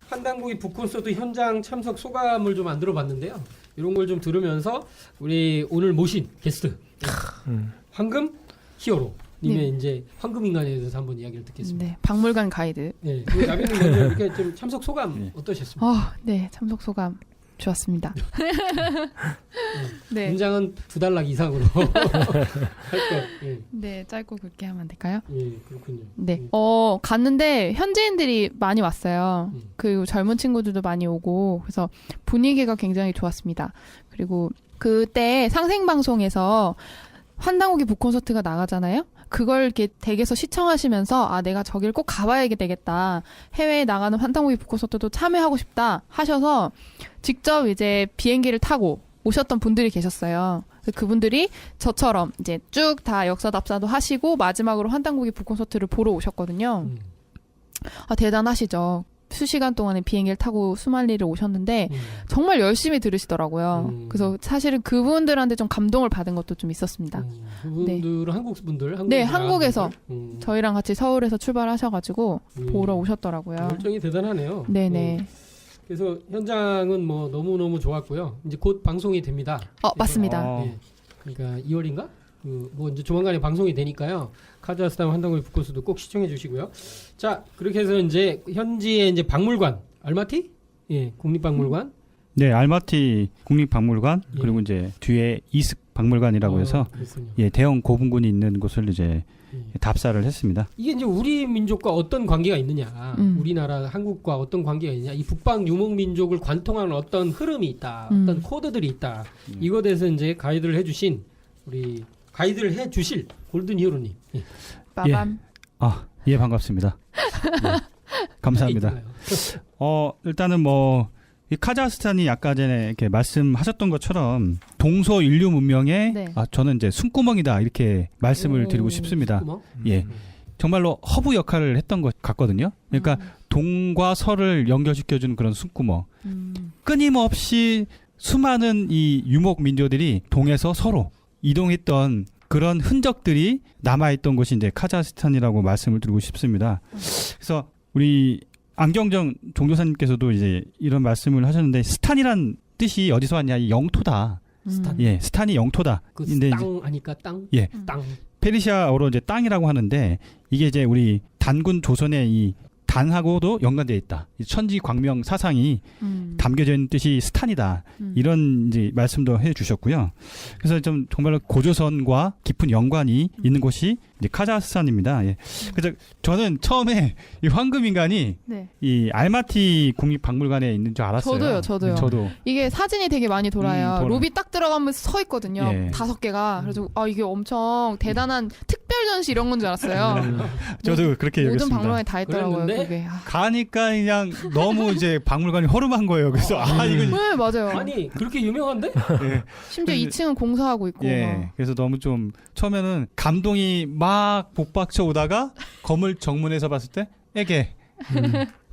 환단고기 북콘서트 현장 참석 소감을 좀 안 들어봤는데요. 이런 걸 좀 들으면서 우리 오늘 모신 게스트 황금 히어로 님의 네. 이제 황금 인간에 대해서 한번 이야기를 듣겠습니다. 네, 박물관 가이드. 네, 나비님 먼저 이렇게 좀 참석 소감 어떠셨습니까? 네, 참석 소감 좋았습니다. 네. 문장은 2단락 이상으로 할 것. 예, 네, 짧고 굵게 하면 될까요? 예, 그렇군요. 네. 갔는데 현지인들이 많이 왔어요. 음. 그리고 젊은 친구들도 많이 오고 그래서 분위기가 굉장히 좋았습니다. 그리고 그때 상생방송에서 환단고기 북콘서트가 나가잖아요. 그걸 이렇게 댁에서 시청하시면서 아 내가 저길 꼭 가봐야 되겠다. 해외에 나가는 환단고기 북콘서트도 참여하고 싶다 하셔서 직접 이제 비행기를 타고 오셨던 분들이 계셨어요. 그분들이 저처럼 이제 쭉 다 역사 답사도 하시고 마지막으로 환단고기 북콘서트를 보러 오셨거든요. 아 대단하시죠. 수시간 동안에 비행기를 타고 수만리를 오셨는데 정말 열심히 들으시더라고요. 그래서 사실은 그분들한테 좀 감동을 받은 것도 좀 있었습니다. 그분들은 한국 분들? 네, 한국에서 저희랑 같이 서울에서 출발하셔가지고 보러 오셨더라고요. 열정이 대단하네요. 네네. 그래서 현장은 뭐 너무너무 좋았고요. 이제 곧 방송이 됩니다. 맞습니다. 네. 그러니까 2월인가? 뭐 이제 조만간에 방송이 되니까요. 카자흐스탄 환단고기 북콘서트 꼭 시청해 주시고요. 자, 그렇게 해서 이제 현지의 이제 박물관 알마티? 예, 국립박물관. 네, 알마티 국립박물관 예. 그리고 이제 뒤에 이슥 박물관이라고 해서 그렇군요. 예, 대형 고분군이 있는 곳을 이제 예. 답사를 했습니다. 이게 이제 우리 민족과 어떤 관계가 있느냐, 우리나라 한국과 어떤 관계가 있느냐, 이 북방 유목 민족을 관통하는 어떤 흐름이 있다, 어떤 코드들이 있다. 이거에 대해서 이제 가이드를 해주신 우리 가이드를 해주실 골든 히어로님. 예. 빠밤. 예, 반갑습니다. 예, 감사합니다. 일단은 뭐 이 카자흐스탄이 아까 전에 이렇게 말씀하셨던 것처럼 동서 인류 문명의 네. 저는 이제 숨구멍이다 이렇게 말씀을 드리고 싶습니다. 숨구멍? 예. 정말로 허브 역할을 했던 것 같거든요. 그러니까 동과 서를 연결시켜주는 그런 숨구멍. 끊임없이 수많은 이 유목 민족들이 동에서 서로 이동했던 그런 흔적들이 남아있던 곳이 이제 카자흐스탄이라고 말씀을 드리고 싶습니다. 그래서 우리 안경정 종교사님께서도 이제 이런 말씀을 하셨는데 스탄이란 뜻이 어디서 왔냐? 이 영토다. 스탄. 예, 스탄이 영토다. 그 근데 땅 아니까 땅? 예. 땅. 페르시아어로 이제 땅이라고 하는데 이게 이제 우리 단군 조선의 이 단하고도 연관되어 있다. 이 천지 광명 사상이 담겨져 있는 뜻이 스탄이다. 이런 이제 말씀도 해주셨고요. 그래서 좀 정말로 고조선과 깊은 연관이 있는 곳이 이제 카자흐스탄입니다. 예. 그래서 저는 처음에 이 황금인간이 네. 이 알마티 국립박물관에 있는 줄 알았어요. 저도요. 저도. 이게 사진이 되게 많이 돌아요. 로비 딱 들어가면서 서 있거든요. 예. 5개가. 그래서 이게 엄청 대단한 특별 전시 이런 건 줄 알았어요. 저도 그렇게 모든 여겼습니다. 박물관에 다 있더라고요. 그랬는데 그게. 가니까 그냥 너무 이제 박물관이 허름한 거예요. 그래서 이건 네, 맞아요. 아니 그렇게 유명한데? 예. 심지어 2층은 공사하고 있고. 예. 그래서 너무 좀 처음에는 감동이 막 복받쳐 오다가 건물 정문에서 봤을 때 에게.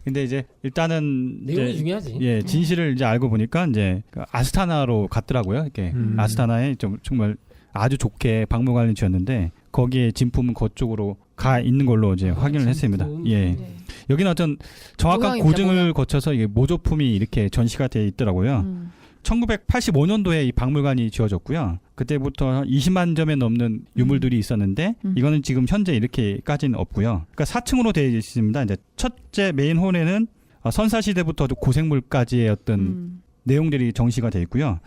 근데 이제 일단은 내용이 이제 중요하지. 예, 진실을 이제 알고 보니까 이제 그 아스타나로 갔더라고요. 이렇게 아스타나에 좀 정말 아주 좋게 박물관을 지었는데 거기에 진품은 그쪽으로 가 있는 걸로 이제 확인을 했습니다. 예. 네. 여기는 어떤 정확한 모양입니다, 고증을 모양. 거쳐서 이게 모조품이 이렇게 전시가 되어 있더라고요. 1985년도에 이 박물관이 지어졌고요. 그때부터 20만 점에 넘는 유물들이 있었는데 이거는 지금 현재 이렇게까지는 없고요. 그러니까 4층으로 되어 있습니다. 이제 첫째 메인 홀에는 선사 시대부터 고생물까지의 어떤 내용들이 정시가 되어 있고요.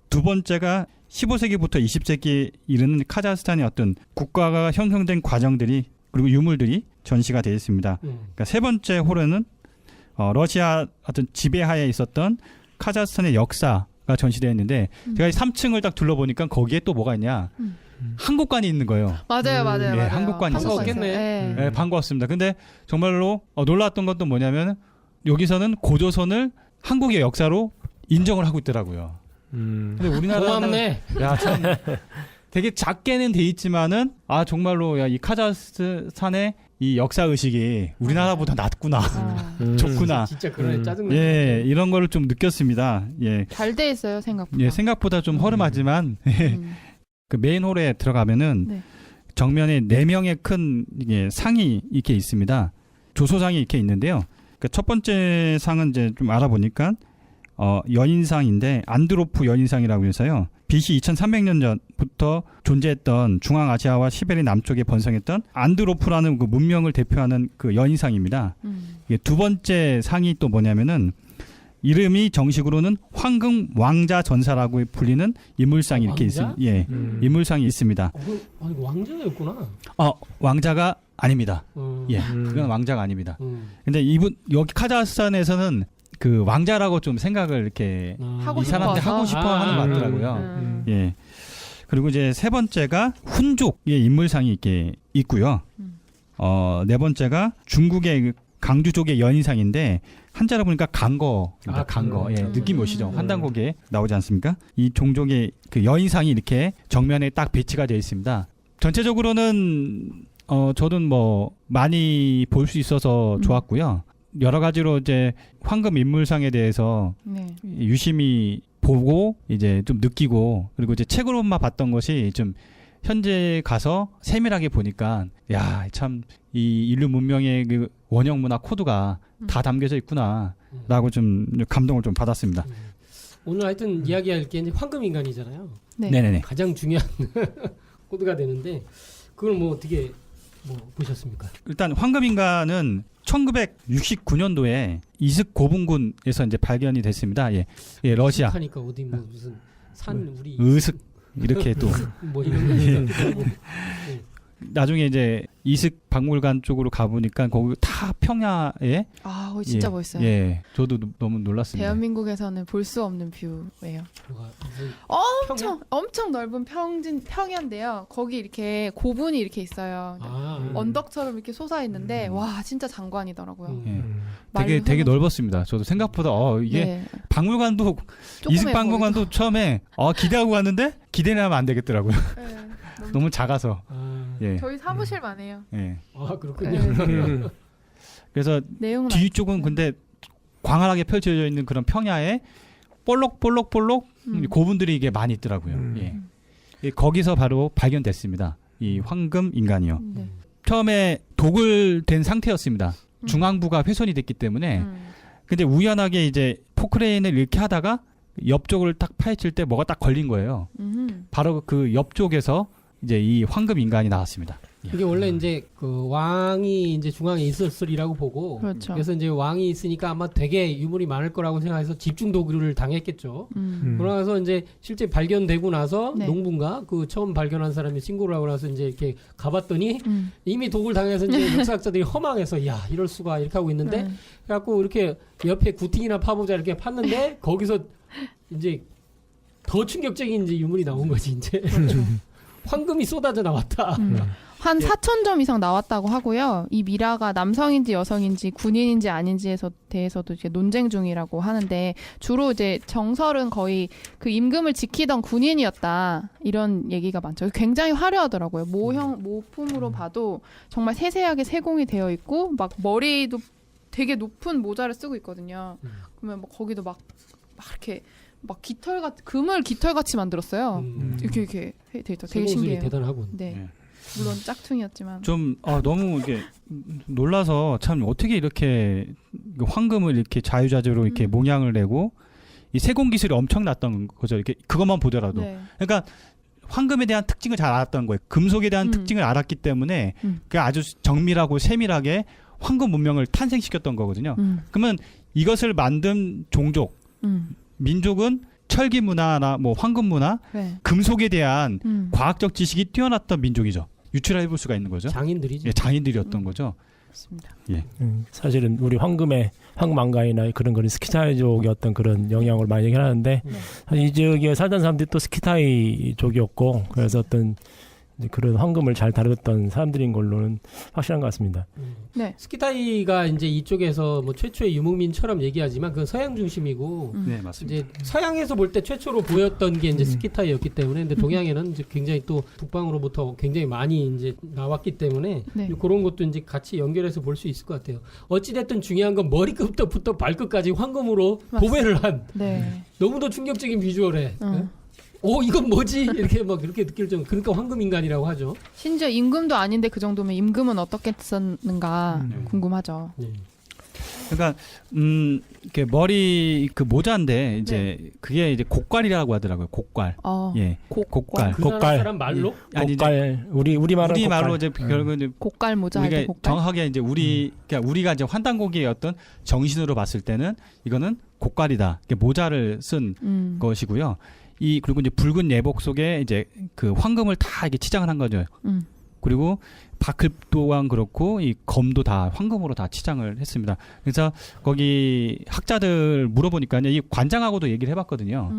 두 번째가 15세기부터 20세기에 이르는 카자흐스탄의 어떤 국가가 형성된 과정들이 그리고 유물들이 전시가 되어 있습니다. 그러니까 세 번째 홀에는 러시아 어떤 지배하에 있었던 카자흐스탄의 역사가 전시되어 있는데 제가 3층을 딱 둘러보니까 거기에 또 뭐가 있냐 한국관이 있는 거예요. 맞아요. 네, 맞아요. 한국관이 있었겠네. 네. 네, 반가웠습니다. 근데 정말로 놀랐던 것도 뭐냐면 여기서는 고조선을 한국의 역사로 인정을 하고 있더라고요. 근데 우리나라는 고맙네. 참 되게 작게는 돼 있지만은 정말로 이 카자흐스탄의 이 역사 의식이 우리나라보다 낫구나. 좋구나. 진짜 그러네. 짜증나. 예, 이런 거를 좀 느꼈습니다. 예. 잘 돼 있어요, 생각보다. 예, 생각보다 좀 허름하지만 그 메인 홀에 들어가면은 네. 정면에 4명의 큰 이게 상이 이렇게 있습니다. 조소상이 이렇게 있는데요. 그러니까 첫 번째 상은 이제 좀 알아보니까 여인상인데 안드로프 여인상이라고 해서요. BC 2300년 전부터 존재했던 중앙아시아와 시베리아 남쪽에 번성했던 안드로프라는 그 문명을 대표하는 그 여인상입니다. 이게 두 번째 상이 또 뭐냐면은 이름이 정식으로는 황금 왕자 전사라고 불리는 인물상이 이렇게 있습니다. 예, 인물상이 있습니다. 아니 왕자였구나. 왕자가 아닙니다. 예, 그건 왕자가 아닙니다. 근데 이분 여기 카자흐스탄에서는 그 왕자라고 좀 생각을 이렇게 하고 이 사람들 하고 싶어 하는 것 같더라고요. 예. 그리고 이제 세 번째가 훈족의 인물상이 이렇게 있고요. 네 번째가 중국의 그 강주족의 연인상인데 한자로 보니까 강거입니다. 강거. 예, 느낌 오시죠? 환단곡에 나오지 않습니까? 이 종족의 그 여인상이 이렇게 정면에 딱 배치가 되어 있습니다. 전체적으로는 저도 뭐 많이 볼 수 있어서 좋았고요. 여러 가지로 이제 황금 인물상에 대해서 네. 유심히 보고 이제 좀 느끼고 그리고 이제 책으로만 봤던 것이 좀 현재 가서 세밀하게 보니까 야, 참 이 인류 문명의 그 원형 문화 코드가 다 담겨져 있구나라고 좀 감동을 좀 받았습니다. 오늘 하여튼 이야기할 게 이제 황금 인간이잖아요. 네. 네네네. 가장 중요한 코드가 되는데 그걸 뭐 어떻게 보셨습니까? 일단 황금 인간은 1969년도에 이슥 고분군에서 이제 발견이 됐습니다. 예, 예, 러시아. 하니까 어디 뭐 무슨 산 우리 의슥 이렇게 또 뭐 이런 거 있잖아요. 나중에 이제 이슥 박물관 쪽으로 가보니까 거기 다 평야에 아, 거기 진짜 멋있어요. 예, 저도 너무 놀랐습니다. 대한민국에서는 볼 수 없는 뷰예요. 뭐가 무슨 엄청 넓은 평야인데요. 거기 이렇게 고분이 이렇게 있어요. 언덕처럼 이렇게 솟아 있는데 와 진짜 장관이더라고요. 예. 되게 넓었습니다. 저도 생각보다 이게 네. 박물관도 이슥 박물관도 처음에 기대하고 갔는데 기대는 하면 안 되겠더라고요. 네, 너무 작아서. 예. 저희 사무실만 해요. 예. 그렇군요. 그래서 내용은 뒤쪽은 근데 광활하게 펼쳐져 있는 그런 평야에 볼록볼록 고분들이 이게 많이 있더라고요. 예. 거기서 바로 발견됐습니다. 이 황금 인간이요. 네. 처음에 도굴된 상태였습니다. 중앙부가 훼손이 됐기 때문에. 근데 우연하게 이제 포크레인을 이렇게 하다가 옆쪽을 딱 파헤칠 때 뭐가 딱 걸린 거예요. 바로 그 옆쪽에서 이제 이 황금 인간이 나왔습니다. 이게 원래 이제 그 왕이 이제 중앙에 있었으리라고 보고, 그렇죠. 그래서 이제 왕이 있으니까 아마 되게 유물이 많을 거라고 생각해서 집중 도굴을 당했겠죠. 그러나서 이제 실제 발견되고 나서 네. 농부인가 그 처음 발견한 사람이 신고를 하고 나서 이제 이렇게 가봤더니 이미 도굴 당해서 이제 역사학자들이 허망해서 야 이럴 수가 이렇게 하고 있는데 그래갖고 이렇게 옆에 구팅이나 파보자 이렇게 팠는데 거기서 이제 더 충격적인 이제 유물이 나온 거지 이제. 황금이 쏟아져 나왔다. 한 4,000점 이상 나왔다고 하고요. 이 미라가 남성인지 여성인지 군인인지 아닌지에 대해서도 이제 논쟁 중이라고 하는데 주로 이제 정설은 거의 그 임금을 지키던 군인이었다 이런 얘기가 많죠. 굉장히 화려하더라고요. 모품으로 봐도 정말 세세하게 세공이 되어 있고 막 머리도 되게 높은 모자를 쓰고 있거든요. 그러면 막 거기도 막 이렇게 막 금을 깃털같이 만들었어요. 이렇게 돼 있다. 되게 신기해요. 대단하군. 네. 물론 짝퉁이었지만 좀 너무 이게 놀라서 참 어떻게 이렇게 황금을 이렇게 자유자재로 이렇게 모양을 내고 이 세공 기술이 엄청났던 거죠. 이렇게 그것만 보더라도. 네. 그러니까 황금에 대한 특징을 잘 알았던 거예요. 금속에 대한 특징을 알았기 때문에 그 아주 정밀하고 세밀하게 황금 문명을 탄생시켰던 거거든요. 그러면 이것을 만든 종족 민족은 철기 문화나 뭐 황금 문화, 네. 금속에 대한 과학적 지식이 뛰어났던 민족이죠. 유출해 볼 수가 있는 거죠. 장인들이죠. 예, 장인들이었던 거죠. 맞습니다. 예. 사실은 우리 황금왕가이나 그런 거는 스키타이족의 어떤 그런 영향을 많이 얘기하는데 사실 이 지역에 살던 사람들이 또 스키타이족이었고 그래서 어떤 그런 황금을 잘 다뤘던 사람들인 걸로는 확실한 것 같습니다. 네. 스키타이가 이제 이쪽에서 뭐 최초의 유목민처럼 얘기하지만 그건 서양 중심이고 네, 맞습니다. 이제 서양에서 볼 때 최초로 보였던 게 이제 스키타이였기 때문에 근데 동양에는 이제 굉장히 또 북방으로부터 굉장히 많이 이제 나왔기 때문에 네. 그런 것도 이제 같이 연결해서 볼 수 있을 것 같아요. 어찌 됐든 중요한 건 머리끝부터 발끝까지 황금으로 도배를 한 네. 너무도 충격적인 비주얼에 이건 뭐지? 이렇게 막 그렇게 느낄 정도. 그러니까 황금 인간이라고 하죠. 심지어 임금도 아닌데 그 정도면 임금은 어떻게 썼는가 궁금하죠. 네. 그러니까 이렇게 머리 그 모자인데 이제 그게 이제 곡깔이라고 하더라고요. 곡깔. 예. 곡깔. 그 나라 사람 말로? 아니 곡갈 우리말로 이제 결국은 이제 곡갈 모자 할 때 우리가 곡갈. 정확하게 이제 그러니까 우리가 이제 환단고기의 어떤 정신으로 봤을 때는 이거는 곡깔이다. 이게 모자를 쓴 것이고요. 그리고 이제 붉은 예복 속에 이제 그 황금을 다 이렇게 치장을 한 거죠. 그리고 바클 또한 그렇고 이 검도 다 황금으로 다 치장을 했습니다. 그래서 거기 학자들 물어보니까요, 이 관장하고도 얘기를 해봤거든요.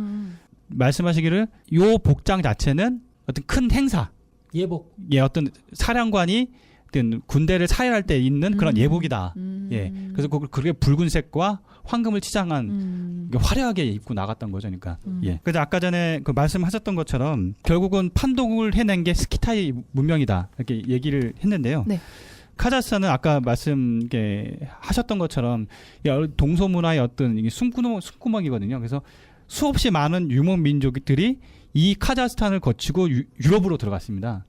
말씀하시기를 요 복장 자체는 어떤 큰 행사, 예복, 어떤 사령관이 어떤 군대를 사열할 때 입는 그런 예복이다. 예, 그래서 그게 붉은색과 황금을 치장한 화려하게 입고 나갔던 거죠, 그러니까. 예. 그래서 아까 전에 그 말씀하셨던 것처럼 결국은 판독을 해낸 게 스키타이 문명이다 이렇게 얘기를 했는데요. 네. 카자흐스탄은 아까 하셨던 것처럼 동서문화의 어떤 이게 숨구멍이거든요. 그래서 수없이 많은 유목 민족들이 이 카자흐스탄을 거치고 유럽으로 들어갔습니다.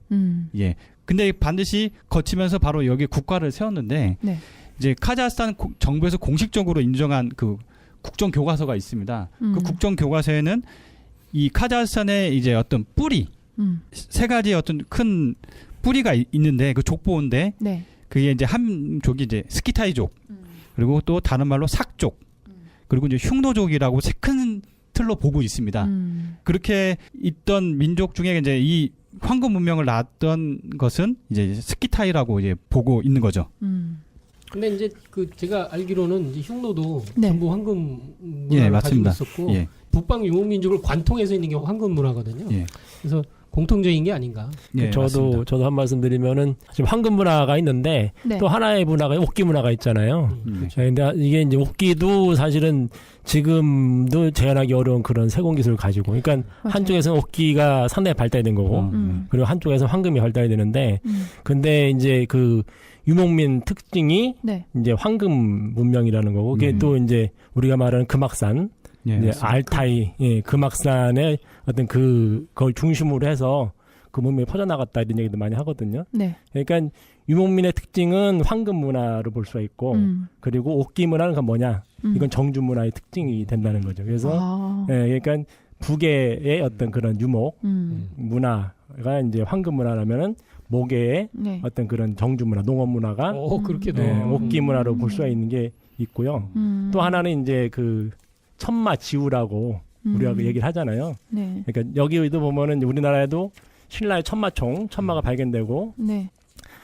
예. 근데 반드시 거치면서 바로 여기 국가를 세웠는데 네. 이제 카자흐스탄 정부에서 공식적으로 인정한 그 국정 교과서가 있습니다. 그 국정 교과서에는 이 카자흐스탄의 이제 어떤 뿌리 세 가지의 어떤 큰 뿌리가 있는데 그 족보인데 네. 그게 이제 한 족이 이제 스키타이족 그리고 또 다른 말로 삭족 그리고 이제 흉노족이라고 세 큰 틀로 보고 있습니다. 그렇게 있던 민족 중에 이제 이 황금 문명을 낳았던 것은 이제 스키타이라고 이제 보고 있는 거죠. 근데 이제 그 제가 알기로는 이제 흉노도 네. 전부 황금 문화를 예, 가지고 맞습니다. 있었고 예. 북방 유목민족을 관통해서 있는 게 황금 문화거든요. 예. 그래서 공통적인 게 아닌가. 예, 맞습니다. 저도 한 말씀 드리면은 지금 황금 문화가 있는데 네. 또 하나의 문화가 옥기 문화가 있잖아요. 근데 이게 이제 옥기도 사실은 지금도 재현하기 어려운 그런 세공 기술을 가지고, 그러니까 맞아요. 한쪽에서는 옥기가 상당히 발달된 거고, 그리고 한쪽에서는 황금이 발달이 되는데, 근데 이제 그 유목민 특징이 네. 이제 황금 문명이라는 거고, 그게 또 이제 우리가 말하는 금악산, 예, 이제 맞습니다. 알타이, 예, 금악산의 어떤 그걸 중심으로 해서 그 문명이 퍼져나갔다 이런 얘기도 많이 하거든요. 네. 그러니까 유목민의 특징은 황금 문화로 볼 수가 있고, 그리고 옥기 문화는 그 뭐냐? 이건 정주 문화의 특징이 된다는 거죠. 그래서 예, 그러니까 북의 어떤 그런 유목 문화가 이제 황금 문화라면은 목의 네. 어떤 그런 정주 문화, 농업 문화가 그렇게도. 예, 옥기 문화로 볼 수가 있는 게 있고요. 또 하나는 이제 그 천마 지우라고 우리가 그 얘기를 하잖아요. 네. 그러니까 여기도 보면은 우리나라에도 신라의 천마가 발견되고 네.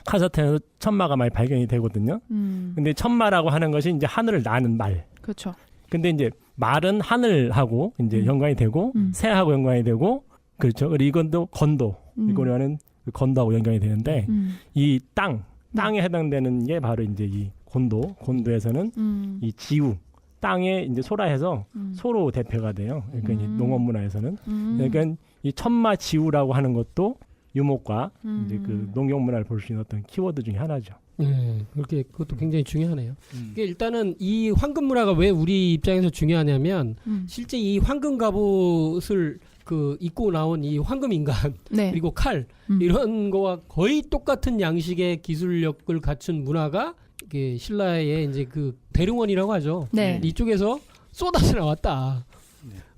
카자흐스탄에서 천마가 많이 발견이 되거든요. 근데 천마라고 하는 것이 이제 하늘을 나는 말. 그렇죠. 근데 이제 말은 하늘하고 이제 연관이 되고 새하고 연관이 되고 그렇죠. 그리고 이건 또 건도. 이거는 건도하고 연관이 되는데 이 땅에 해당되는 게 바로 이제 이 곤도에서는 이 지우 땅에 이제 소라해서 소로 대표가 돼요. 그러니까 이 농업 문화에서는 그러니까 이 천마 지우라고 하는 것도 유목과 이제 그 농경 문화를 볼 수 있는 어떤 키워드 중에 하나죠. 네, 그것도 굉장히 중요하네요. 그게 일단은 이 황금 문화가 왜 우리 입장에서 중요하냐면 실제 이 황금 갑옷을 그 입고 나온 이 황금 인간 네. 그리고 칼 이런 거와 거의 똑같은 양식의 기술력을 갖춘 문화가 이게 신라의 이제 그 대릉원이라고 하죠. 네. 이쪽에서 쏟아져 나왔다.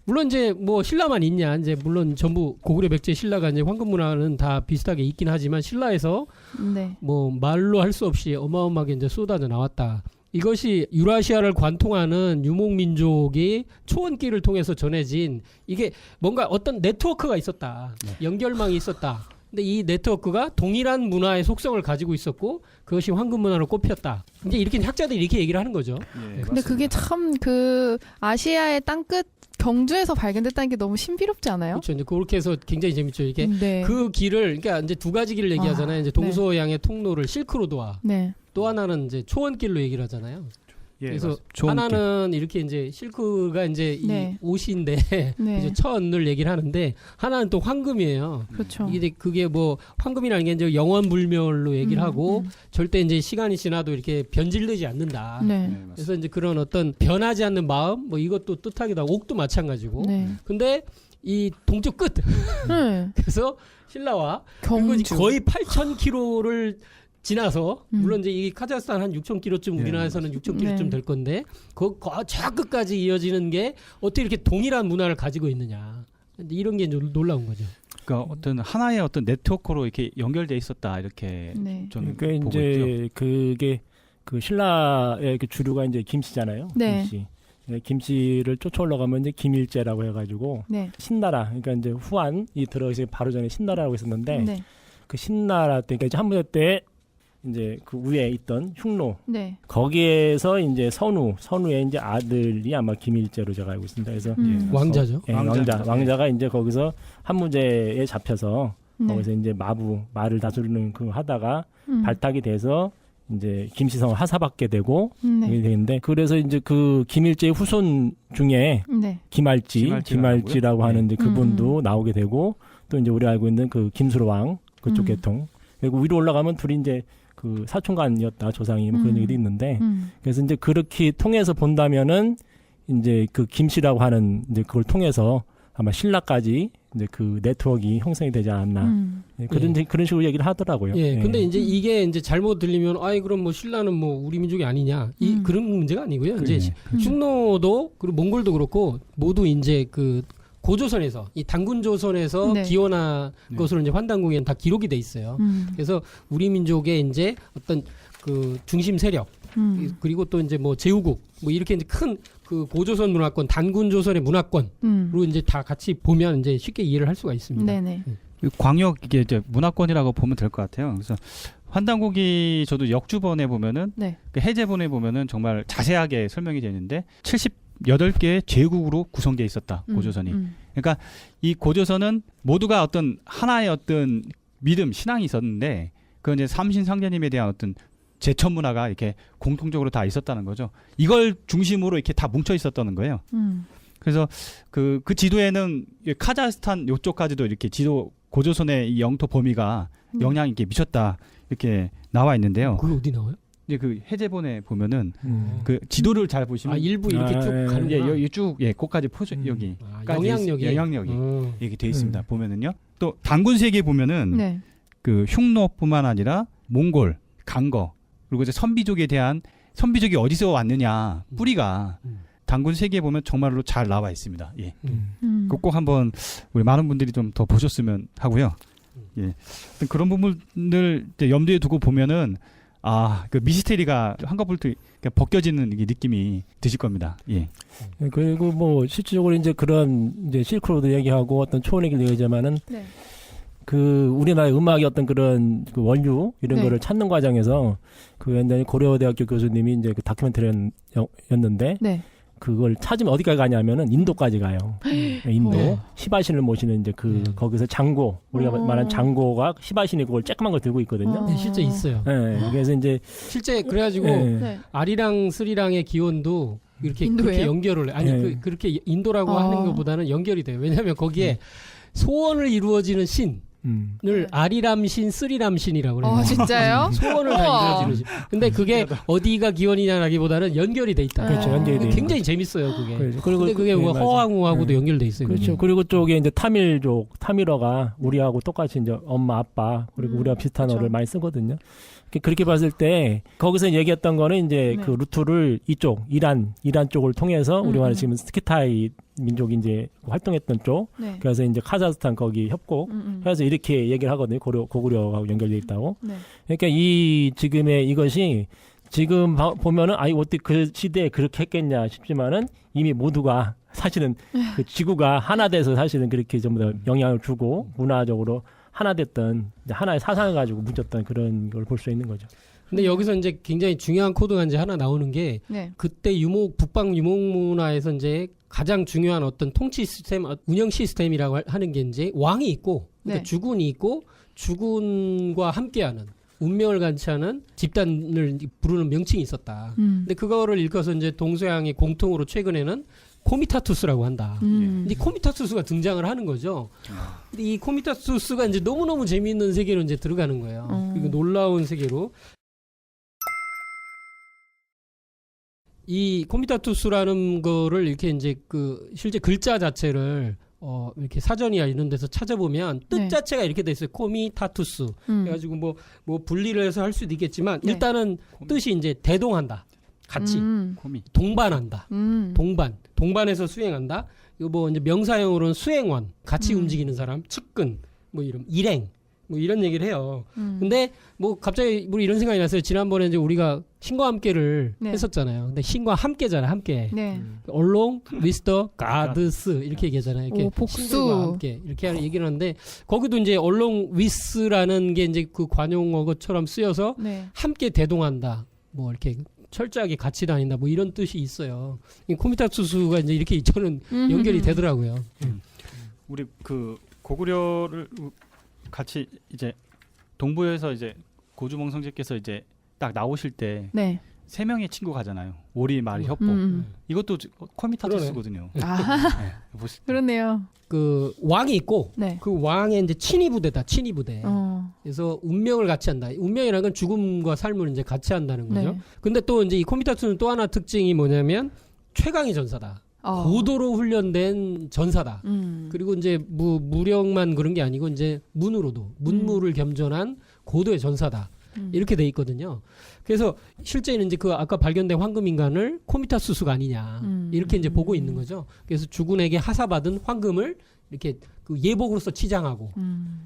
물론 이제 뭐 신라만 있냐, 이제 물론 전부 고구려 백제 신라가 이제 황금 문화는 다 비슷하게 있긴 하지만 신라에서 네. 뭐 말로 할 수 없이 어마어마하게 이제 쏟아져 나왔다. 이것이 유라시아를 관통하는 유목민족이 초원길을 통해서 전해진 이게 뭔가 어떤 네트워크가 있었다. 연결망이 있었다. 근데 이 네트워크가 동일한 문화의 속성을 가지고 있었고 그것이 황금 문화로 꼽혔다. 이제 이렇게 학자들이 이렇게 얘기를 하는 거죠. 예, 근데 그게 참 그 아시아의 땅끝 경주에서 발견됐다는 게 너무 신비롭지 않아요? 그렇죠. 이제 그렇게 해서 굉장히 재밌죠. 이게 네. 그 길을 그러니까 이제 두 가지 길을 얘기하잖아요. 이제 동서양의 통로를 실크로드와 네. 또 하나는 이제 초원길로 얘기를 하잖아요. 예, 그래서 좋은 하나는 이렇게 이제 실크가 이제 네. 이 옷인데 네. 이제 천을 얘기를 하는데 하나는 또 황금이에요. 그렇죠. 이게 그게 뭐 황금이라는 게 이제 영원불멸로 얘기를 하고 절대 이제 시간이 지나도 이렇게 변질되지 않는다. 네. 그래서 이제 그런 어떤 변하지 않는 마음 뭐 이것도 뜻하기도 하고 옥도 마찬가지고. 네. 근데 이 동쪽 끝 네. 그래서 신라와 그리고 경주. 거의 8,000km를 지나서 물론 이제 이 카자흐스탄 한 6,000km쯤 네, 우리나라에서는 6,000km쯤 네. 될 건데 저 끝까지 이어지는 게 어떻게 이렇게 동일한 문화를 가지고 있느냐. 이런 게 놀라운 거죠. 그러니까 어떤 하나의 어떤 네트워크로 이렇게 연결돼 있었다 이렇게 네. 저는 그러니까 보고 있죠. 이제 그게 그 신라의 그 주류가 이제 김씨잖아요. 네. 김씨. 네, 김씨를 쫓아 올라가면 이제 김일제라고 해가지고 네. 신나라. 그러니까 이제 후한이 들어가기 바로 전에 신나라라고 있었는데 네. 그 신나라 때, 그러니까 이제 한무대 때 이제 그 위에 있던 흉노 네. 거기에서 이제 선우의 이제 아들이 아마 김일제로 제가 알고 있습니다. 그래서 왕자죠. 예, 왕자가 이제 거기서 한무제에 잡혀서 거기서 이제 말을 다스리는 그 하다가 발탁이 돼서 이제 김시성을 하사받게 되고 이렇게 되는데 그래서 이제 그 김일제의 후손 중에 네. 김알지라고 하는 이제 그분도 나오게 되고 또 이제 우리가 알고 있는 그 김수로왕 그쪽 계통 그리고 위로 올라가면 둘이 이제 그 사촌간이었다 조상이 뭐 그런 얘기도 있는데 그래서 이제 그렇게 통해서 본다면은 이제 그 김씨라고 하는 이제 그걸 통해서 아마 신라까지 이제 그 네트워크 형성이 되지 않았나 그런 식으로 얘기를 하더라고요. 예. 근데 이제 이게 이제 잘못 들리면 아이 그럼 뭐 신라는 뭐 우리 민족이 아니냐 그런 문제가 아니고요. 이제 흉노도 그리고 몽골도 그렇고 모두 이제 그 고조선에서 이 단군 조선에서 네. 기원한 것으로 이제 환단궁에는 다 기록이 돼 있어요. 그래서 우리 민족의 이제 어떤 그 중심 세력 그리고 또 이제 뭐 제후국 뭐 이렇게 이제 큰 그 고조선 문화권 단군 조선의 문화권으로 이제 다 같이 보면 이제 쉽게 이해를 할 수가 있습니다. 네네. 광역 이게 이제 문화권이라고 보면 될 것 같아요. 그래서 환단국이 저도 역주본에 보면은 네. 그 해제본에 보면은 정말 자세하게 설명이 되는데 78개의 제국으로 구성되어 있었다. 고조선이. 그러니까 이 고조선은 모두가 어떤 하나의 어떤 믿음, 신앙이 있었는데 그 이제 삼신상제님에 대한 어떤 제천 문화가 이렇게 공통적으로 다 있었다는 거죠. 이걸 중심으로 이렇게 다 뭉쳐 있었다는 거예요. 그래서 그 지도에는 카자흐스탄 요쪽까지도 이렇게 지도 고조선의 이 영토 범위가 영향이 이렇게 미쳤다 이렇게 나와 있는데요. 그게 어디 나와요? 이제 그 해제본에 보면은 그 지도를 잘 보시면 일부 이렇게 쭉 가는 예, 여기 쭉 고까지 여기 영향력이 이렇게 돼 있습니다. 보면은요. 또 단군 세계에 보면은 네. 그 흉노뿐만 아니라 몽골, 강거 그리고 이제 선비족에 대한 선비족이 어디서 왔느냐 뿌리가 단군 세계에 보면 정말로 잘 나와 있습니다. 예. 꼭 한번 우리 많은 분들이 좀 더 보셨으면 하고요. 예. 그런 부분을 이제 염두에 두고 보면은 그 미스테리가 한꺼풀 벗겨지는 느낌이 드실 겁니다. 예. 그리고 뭐 실질적으로 이제 그런 이제 실크로드 얘기하고 어떤 초원 얘기를 얘기하자면은 네. 그 우리나라의 음악의 어떤 그런 그 원류 이런 네. 거를 찾는 과정에서 그 옛날에 고려대학교 교수님이 이제 그 다큐멘터리였는데 네. 그걸 찾으면 어디까지 가냐면은 인도까지 가요. 인도 네. 시바신을 모시는 이제 그 거기서 장고 우리가 말한 장고가 시바신이 그걸 쬐끄만 걸 들고 있거든요. 네, 실제 있어요. 네, 그래서 이제 실제 그래가지고 네. 아리랑 스리랑의 기원도 이렇게 인도예요? 그렇게 연결을 그렇게 인도라고 하는 것보다는 연결이 돼요. 왜냐하면 거기에 소원을 이루어지는 신을 아리람신, 스리람신이라고 그래요. 진짜요? 소원을 다 이루어지는 신. 근데 그게 어디가 기원이냐라기보다는 연결이 돼 있다. 그렇죠, 연결이 돼 굉장히 재밌어요, 그게. 그렇죠. 근데 그게 뭐 맞아요. 허왕우하고도 연결돼 있어요. 그렇죠. 그게. 그리고 쪽에 이제 타밀어가 우리하고 똑같이 이제 엄마, 아빠 그리고 우리와 비슷한 그렇죠. 어를 많이 쓰거든요. 그렇게 봤을 때 거기서 얘기했던 거는 이제 네. 그 루트를 이쪽 이란 쪽을 통해서 우리가 지금 스키타이 민족이 이제 활동했던 쪽 네. 그래서 이제 카자흐스탄 거기 협곡 해서 이렇게 얘기를 하거든요. 고구려하고 연결돼 있다고. 네. 그러니까 이 지금의 이것이 지금 보면은 어떻게 그 시대에 그렇게 했겠냐 싶지만은 이미 모두가 사실은 그 지구가 하나 돼서 사실은 그렇게 전부 다 영향을 주고 문화적으로 하나 됐던 하나의 사상을 가지고 뭉쳤던 그런 걸 볼 수 있는 거죠. 근데 여기서 이제 굉장히 중요한 코드가 이제 하나 나오는 게 네. 그때 북방 유목 문화에서 이제 가장 중요한 어떤 통치 시스템, 운영 시스템이라고 하는 게 이제 왕이 있고 그러니까 네. 주군이 있고 주군과 함께하는 운명을 간치하는 집단을 부르는 명칭이 있었다. 근데 그거를 일컬어서 이제 동서양이 공통으로 최근에는 코미타투스라고 한다. 근데 코미타투스가 등장을 하는 거죠. 근데 이 코미타투스가 이제 너무너무 재미있는 세계로 이제 들어가는 거예요. 그리고 놀라운 세계로. 이 코미타투스라는 거를 이렇게 이제 그 실제 글자 자체를 이렇게 사전이나 이런 데서 찾아보면 뜻 네. 자체가 이렇게 돼 있어요. 코미타투스. 그래가지고 뭐 분리를 해서 할 수도 있겠지만 네. 일단은 뜻이 이제 대동한다. 같이 코미. 동반한다. 동반해서 수행한다. 이거 뭐 이제 명사형으로는 수행원, 같이 움직이는 사람, 측근, 뭐 이런 일행, 뭐 이런 얘기를 해요. 근데 뭐 갑자기 우리 이런 생각이 났어요. 지난번에 이제 우리가 신과 함께를 네. 했었잖아요. 근데 신과 함께잖아요. 함께. 네. Along with the gods 이렇게 얘기하잖아요. 이렇게 오, 복수. 신들과 함께 이렇게 얘기를 하는데 거기도 이제 Along with라는 게 이제 그 관용어처럼 쓰여서 네. 함께 대동한다. 뭐 이렇게 철저하게 같이 다닌다. 뭐 이런 뜻이 있어요. 이 코미타투스가 이제 이렇게 저는 연결이 되더라고요. 우리 그 고구려를 같이 이제 동부에서 이제 고주몽성제께서 이제 딱 나오실 때 네. 3명의 친구 가잖아요. 오리, 말이, 협보. 이것도 코미타투스거든요. 아, 네, 보시- 그렇네요. 그 왕이 있고 네. 그 왕의 이제 친위 부대다. 친위 부대. 그래서 운명을 같이 한다. 운명이라는 건 죽음과 삶을 이제 같이 한다는 거죠. 네. 근데 또 이제 이 코미타투스는 또 하나 특징이 뭐냐면 최강의 전사다. 고도로 훈련된 전사다. 그리고 이제 무력만 그런 게 아니고 이제 문으로도 문무를 겸전한 고도의 전사다. 이렇게 돼 있거든요. 그래서 실제는 이제 그 아까 발견된 황금인간을 코미타투스가 아니냐 이렇게 이제 보고 있는 거죠. 그래서 주군에게 하사받은 황금을 이렇게 그 예복으로서 치장하고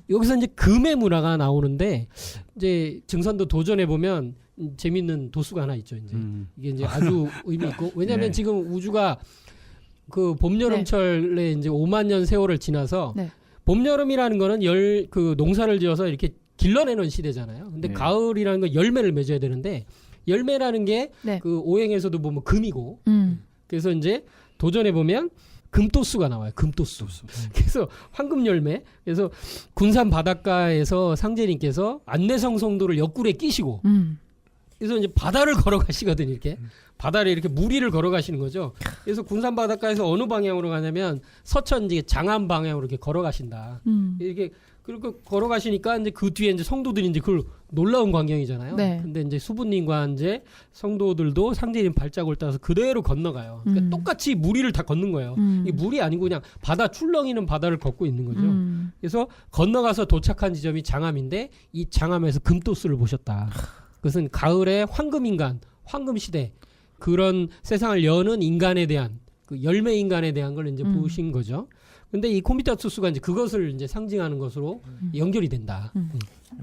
여기서 이제 금의 문화가 나오는데 이제 증산도 도전해 보면 재밌는 도수가 하나 있죠. 이제 이게 이제 아주 의미 있고 왜냐하면 네. 지금 우주가 그 봄 여름철에 이제 5만 년 세월을 지나서 네. 봄 여름이라는 거는 그 농사를 지어서 이렇게 길러내는 시대잖아요. 근데 네. 가을이라는 건 열매를 맺어야 되는데 열매라는 게 네. 그 오행에서도 보면 금이고 그래서 이제 도전해 보면 금도수가 나와요. 금도수. 그래서 황금 열매. 그래서 군산 바닷가에서 상제님께서 안내성 성도를 옆구리에 끼시고 그래서 이제 바다를 걸어가시거든요. 이렇게 바다를 이렇게 무리를 걸어가시는 거죠. 그래서 군산 바닷가에서 어느 방향으로 가냐면 서천 이제 장안 방향으로 이렇게 걸어가신다. 이렇게 그리고 걸어가시니까 이제 그 뒤에 이제 성도들이 이제 그걸 놀라운 광경이잖아요. 네. 근데 이제 수부님과 이제 성도들도 상제님 발자국을 따라서 그대로 건너가요. 그러니까 똑같이 무리를 다 걷는 거예요. 이 물이 아니고 그냥 바다 출렁이는 바다를 걷고 있는 거죠. 그래서 건너가서 도착한 지점이 장암인데 이 장암에서 금도수를 보셨다. 그것은 가을의 황금인간, 황금시대 그런 세상을 여는 인간에 대한 그 열매 인간에 대한 걸 이제 보신 거죠. 근데 이 코미타투스가 이제 그것을 이제 상징하는 것으로 연결이 된다.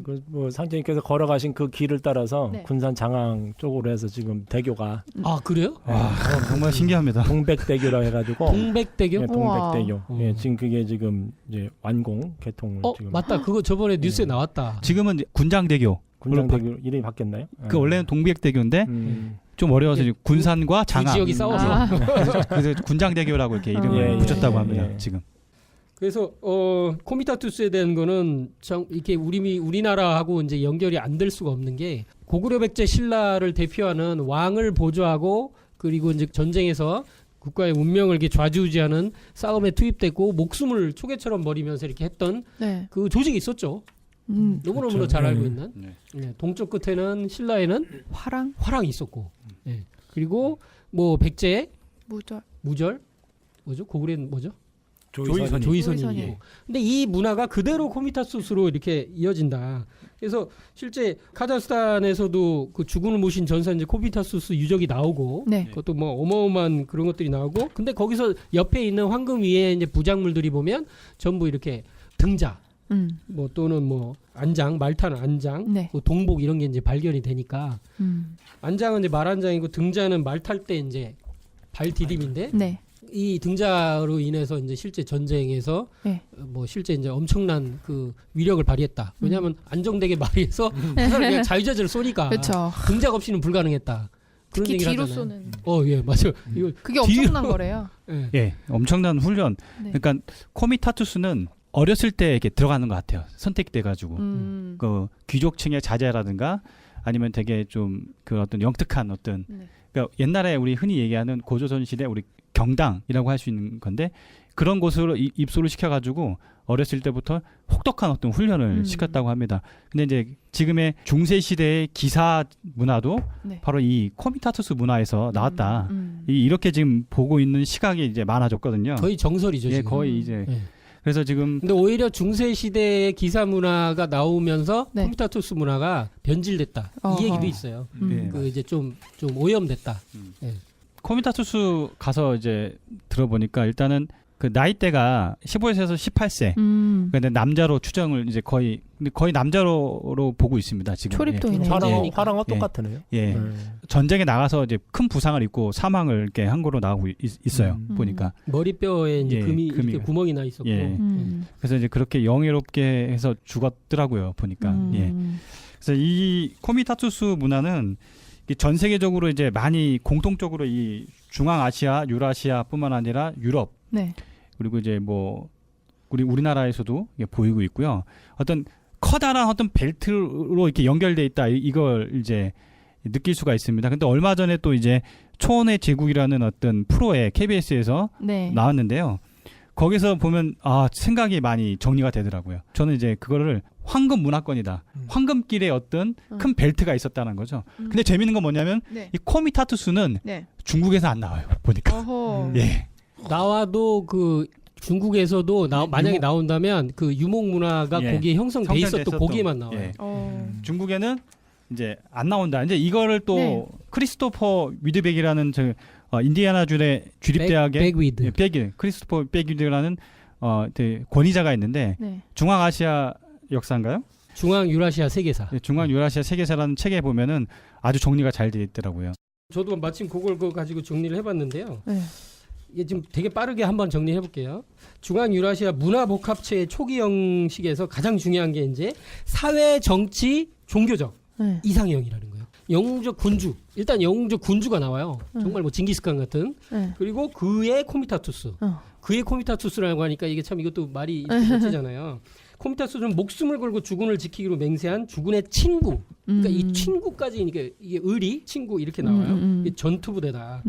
그 뭐 상제님께서 걸어가신 그 길을 따라서 네. 군산 장항 쪽으로 해서 지금 대교가 아 그래요? 와, 정말 신기합니다. 동백대교라 해가지고 동백대교? 네, 동백대교. 우와. 예, 지금 그게 지금 이제 완공 개통을 지금 맞다. 그거 저번에 뉴스에 나왔다. 지금은 이제 군장대교. 군장대교 이름이 바뀌었나요? 그 원래는 동백대교인데 좀 어려워서 이제 군산과 두 장암. 지역이 싸워서. 그래서 군장대교라고 이렇게 이름을 예, 붙였다고 예, 합니다. 예. 지금. 그래서 코미타투스에 대한 거는 이렇게 우리나라하고 이제 연결이 안 될 수가 없는 게 고구려 백제 신라를 대표하는 왕을 보조하고 그리고 이제 전쟁에서 국가의 운명을 이렇게 좌지우지하는 싸움에 투입됐고 목숨을 초계처럼 버리면서 이렇게 했던 네. 그 조직이 있었죠. 너무너무 그렇죠. 잘 알고 네. 있는. 네. 네, 동쪽 끝에는 신라에는 화랑, 화랑이 있었고, 네. 그리고 뭐 백제, 무절, 무절, 뭐죠? 고구려는 뭐죠? 조이선이. 조이선이 조이선이. 있고. 근데 이 문화가 그대로 코미타투스로 이렇게 이어진다. 그래서 실제 카자흐스탄에서도 그 죽음을 모신 전사 이제 코미타투스 유적이 나오고, 네. 그것도 뭐 어마어마한 그런 것들이 나오고, 근데 거기서 옆에 있는 황금 위에 이제 부작물들이 보면 전부 이렇게 등자, 뭐 또는 뭐 안장, 말타는 안장, 네. 뭐 동복 이런 게 이제 발견이 되니까 안장은 이제 말안장이고 등자는 말 탈 때 이제 발 디딤인데 네. 이 등자로 인해서 이제 실제 전쟁에서 네. 뭐 실제 이제 엄청난 그 위력을 발휘했다. 왜냐하면 안정되게 말해서 화살을 그냥 자유자재로 쏘니까 그렇죠. 등작 없이는 불가능했다. 그런 특히 얘기를 뒤로 하잖아요. 쏘는. 예, 맞아요. 이거 그게 뒤로- 엄청난 거래요. 예. 예, 엄청난 훈련. 네. 그러니까 코미타투스는 어렸을 때 이렇게 들어가는 것 같아요. 선택돼 가지고 그 귀족층의 자제라든가 아니면 되게 좀 그 어떤 영특한 어떤 네. 그러니까 옛날에 우리 흔히 얘기하는 고조선 시대 우리 경당이라고 할 수 있는 건데 그런 곳으로 입소를 시켜가지고 어렸을 때부터 혹독한 어떤 훈련을 시켰다고 합니다. 근데 이제 지금의 중세 시대의 기사 문화도 네. 바로 이 코미타투스 문화에서 나왔다. 이렇게 지금 보고 있는 시각이 이제 많아졌거든요. 거의 정설이죠. 예, 지금. 거의 이제 네. 그래서 지금 근데 오히려 중세 시대의 기사 문화가 나오면서 네. 컴퓨터 투스 문화가 변질됐다. 어허. 이 얘기도 있어요. 네. 그 이제 좀 오염됐다. 코미타투스 가서 이제 들어보니까 일단은 그 나이대가 15세에서 18세. 근데 남자로 추정을 이제 거의 남자로 보고 있습니다 지금. 초립동이네. 화랑과 똑같으네요. 예. 전쟁에 나가서 이제 큰 부상을 입고 사망을 이렇게 항구로 나가고 있어요. 보니까. 머리뼈에 이제 예, 금이 이렇게 구멍이 나 있었고. 예. 그래서 이제 그렇게 영예롭게 해서 죽었더라고요 보니까. 예. 그래서 이 코미타투스 문화는 전 세계적으로 이제 많이 공통적으로 이 중앙아시아, 유라시아뿐만 아니라 유럽. 네. 그리고 이제 뭐 우리나라에서도 보이고 있고요. 어떤 커다란 어떤 벨트로 이렇게 연결돼 있다 이걸 이제 느낄 수가 있습니다. 근데 얼마 전에 또 이제 초원의 제국이라는 어떤 프로에 KBS에서 네. 나왔는데요. 거기서 보면 생각이 많이 정리가 되더라고요. 저는 이제 그거를 황금 문화권이다. 황금길에 어떤 큰 벨트가 있었다는 거죠. 근데 재밌는 건 뭐냐면 네. 이 코미타투스는 네. 중국에서 안 나와요. 보니까. 어허. 예. 나와도 그 중국에서도 만약에 나온다면 그 유목 문화가 예. 거기에 형성돼 있었던 거기에만 나와요. 예. 중국에는 이제 안 나온다. 이제 이거를 또 네. 크리스토퍼 위드백이라는 인디애나주의 주립대학의 백위드. 크리스토퍼 백위드라는 되게 권위자가 있는데 네. 중앙아시아 역사인가요? 중앙 유라시아 세계사. 네, 중앙 유라시아 세계사라는 책에 보면은 아주 정리가 잘 되어 있더라고요. 저도 마침 그걸 가지고 정리를 해봤는데요. 네. 이게 지금 되게 빠르게 한번 정리해 볼게요. 중앙 유라시아 문화 복합체의 초기 형식에서 가장 중요한 게 이제 사회, 정치, 종교적 네. 이상형이라는 거예요. 영웅적 군주. 일단 영웅적 군주가 나와요. 정말 뭐 징기스칸 같은. 네. 그리고 그의 코미타투스. 그의 코미타투스라고 하니까 이게 참 이것도 말이 멋지잖아요. 코미타투스는 목숨을 걸고 주군을 지키기로 맹세한 주군의 친구. 그러니까 이 친구까지 이게 의리, 친구 이렇게 나와요. 이게 전투부대다.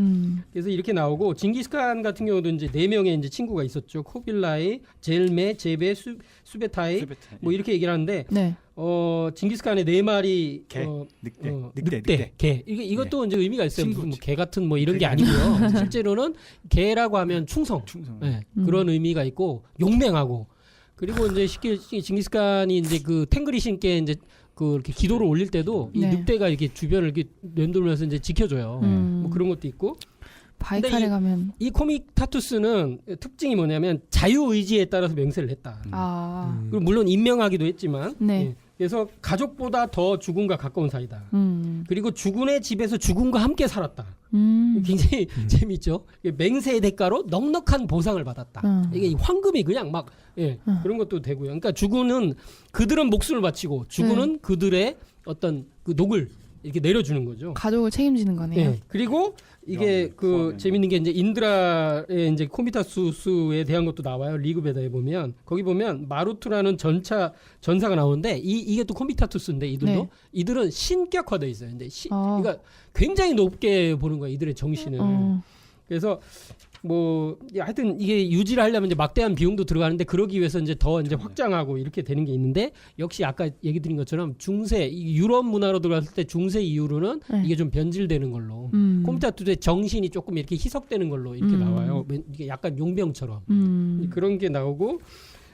그래서 이렇게 나오고 징기스칸 같은 경우도 이제 4명의 이제 친구가 있었죠. 코빌라이, 젤메, 제베, 수베타이 뭐 이렇게 얘기를 하는데 네. 징기스칸의 4마리 개, 늑대, 개. 이것도 이제 의미가 있어요. 무슨 개 같은 뭐 이런 게 아니고요. 실제로는 개라고 하면 충성. 네, 그런 의미가 있고 용맹하고 그리고 이제 쉽게 징기스칸이 이제 그 탱그리신께 이제 그 이렇게 기도를 올릴 때도 이 네. 늑대가 이렇게 주변을 이렇게 맴돌면서 이제 지켜줘요. 뭐 그런 것도 있고. 바이칼에 가면 이 코미타투스는 특징이 뭐냐면 자유 의지에 따라서 맹세를 했다. 그리고 물론 임명하기도 했지만, 네. 예. 그래서 가족보다 더 주군과 가까운 사이다. 그리고 주군의 집에서 주군과 함께 살았다. 굉장히 재밌죠. 맹세의 대가로 넉넉한 보상을 받았다. 이게 황금이 그냥 막 그런 것도 되고요. 그러니까 주군은 그들은 목숨을 바치고 주군은 그들의 어떤 그 녹을 이렇게 내려주는 거죠. 가족을 책임지는 거네요. 네. 그리고 이게 그 재밌는 게 이제 인드라의 이제 코미타투스에 대한 것도 나와요. 리그베다에 보면 거기 보면 마루투라는 전사가 나오는데 이게 또 코미타투스인데 이들도 네. 이들은 신격화돼 있어요. 근데 그러니까 굉장히 높게 보는 거예요. 이들의 정신을. 그래서 뭐 하여튼 이게 유지를 하려면 이제 막대한 비용도 들어가는데 그러기 위해서 이제 더 이제 확장하고 이렇게 되는 게 있는데 역시 아까 얘기 드린 것처럼 중세 이 유럽 문화로 들어갔을 때 중세 이후로는 이게 좀 변질되는 걸로 코미타투스의 정신이 조금 이렇게 희석되는 걸로 이렇게 나와요. 이게 약간 용병처럼 그런 게 나오고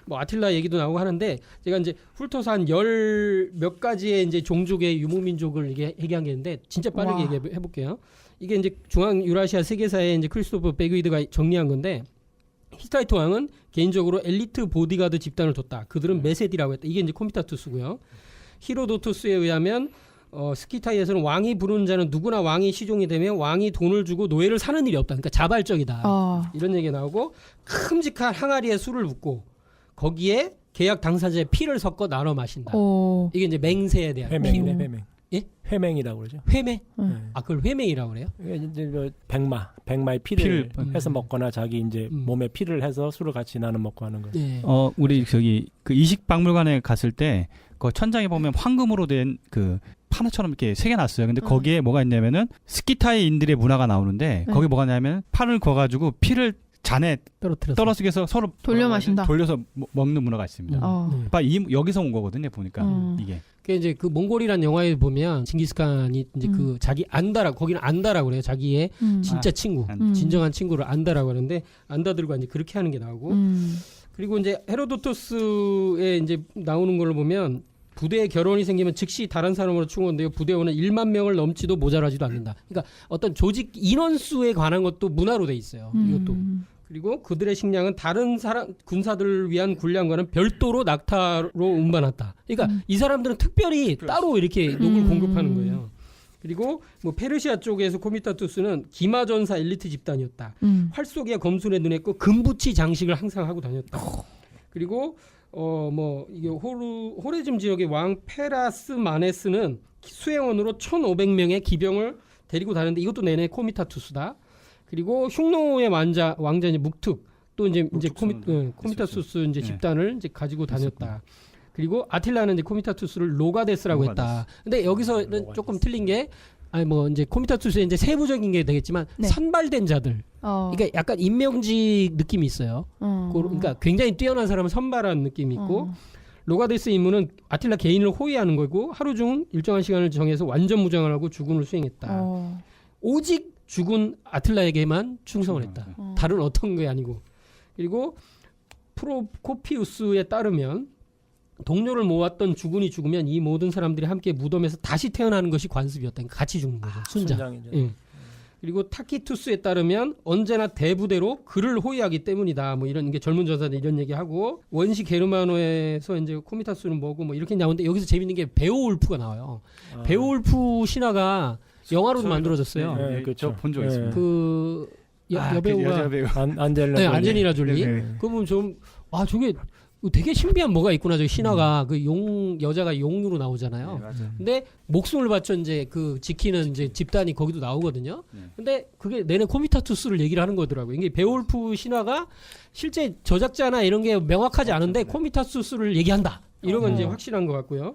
뭐 아틸라 얘기도 나오고 하는데 제가 이제 훑어서 한 10몇 가지의 이제 종족의 유목민족을 이게 얘기한 게 있는데 진짜 빠르게 얘기해 볼게요. 이게 이제 중앙 유라시아 세계사에 이제 크리스토퍼 백위드가 정리한 건데 히타이트 왕은 개인적으로 엘리트 보디가드 집단을 뒀다. 그들은 메세디라고 했다. 이게 이제 코미타투스고요. 히로도투스에 의하면 스키타이에서는 왕이 부르는 자는 누구나 왕이 시종이 되면 왕이 돈을 주고 노예를 사는 일이 없다. 그러니까 자발적이다. 이런 얘기가 나오고 큼직한 항아리에 술을 붓고 거기에 계약 당사자의 피를 섞어 나눠 마신다. 이게 이제 맹세에 대한 회맹. 예? 회맹이라고 그러죠. 회맹? 그걸 회맹이라고 그래요? 이제 백마의 피를 해서 먹거나 자기 이제 몸에 피를 해서 술을 같이 나눠 먹고 하는 거예요. 네. 우리 저기 그 이식박물관에 갔을 때 그 천장에 보면 황금으로 된 그 파나처럼 이렇게 새겨놨어요. 근데 거기에 뭐가 있냐면은 스키타이인들의 문화가 나오는데 거기 뭐가 있냐면 팔을 거가지고 피를 잔에 떨어뜨려서 서로 돌려 마신다. 돌려서 먹는 문화가 있습니다. 여기서 온 거거든요. 보니까 이게. 그 이제 그 몽골이란 영화에 보면 징기스칸이 이제 그 자기 안다라고 거기는 안다라고 그래요. 자기의 진짜 친구, 진정한 친구를 안다라고 하는데 안다들과 이제 그렇게 하는 게 나오고 그리고 이제 헤로도토스에 이제 나오는 걸로 보면 부대에 결혼이 생기면 즉시 다른 사람으로 충원되어 부대원은 1만 명을 넘지도 모자라지도 않는다. 그러니까 어떤 조직 인원수에 관한 것도 문화로 돼 있어요. 이것도. 그리고 그들의 식량은 다른 군사들을 위한 군량과는 별도로 낙타로 운반한다. 그러니까 이 사람들은 특별히 따로 이렇게 녹을 공급하는 거예요. 그리고 뭐 페르시아 쪽에서 코미타투스는 기마전사 엘리트 집단이었다. 활쏘기와 검술에 눈했고 금부치 장식을 항상 하고 다녔다. 그리고 뭐 이게 호레즘 지역의 왕 페라스 마네스는 수행원으로 1,500명의 기병을 데리고 다녔는데 이것도 내내 코미타투스다. 그리고 흉노의 왕자 묵툭 또 이제 코미타투스 이제 집단을 이제 가지고 다녔다. 그리고 아틸라는 이제 코미타투스를 로가데스라고 했다. 근데 여기서는 조금 틀린 게 아니 뭐 이제 코미타투스의 이제 세부적인 게 되겠지만 네. 선발된 자들. 그러니까 약간 임명직 느낌이 있어요. 그러니까 굉장히 뛰어난 사람을 선발한 느낌이 있고 로가데스 임무는 아틸라 개인을 호위하는 거고 하루 중 일정한 시간을 정해서 완전 무장을 하고 주군을 수행했다. 오직 주군 아틀라에게만 충성을 했다. 다른 어떤 게 아니고. 그리고 프로코피우스에 따르면 동료를 모았던 주군이 죽으면 이 모든 사람들이 함께 무덤에서 다시 태어나는 것이 관습이었다. 그러니까 같이 죽는 거죠. 순장. 예. 그리고 타키투스에 따르면 언제나 대부대로 그를 호위하기 때문이다. 뭐 이런 게 젊은 전사들 이런 얘기하고 원시 게르마노에서 이제 코미타스는 뭐고 뭐 이렇게 나오는데 여기서 재밌는 게 베오울프가 나와요. 베오울프 신화가 영화로도 만들어졌어요. 네, 그렇죠. 본 적 있습니다. 그 여배우가 안젤리나 졸리. 그러면 좀 저게 되게 신비한 뭐가 있구나. 저 신화가 그 여자가 용으로 나오잖아요. 네, 근데 목숨을 바쳐 이제 그 지키는 이제 집단이 거기도 나오거든요. 근데 그게 내내 코미타투스를 얘기를 하는 거더라고요. 이게 베올프 신화가 실제 저작자나 이런 게 명확하지 않은데 코미타투스를 얘기한다. 이런 건 이제 확실한 것 같고요.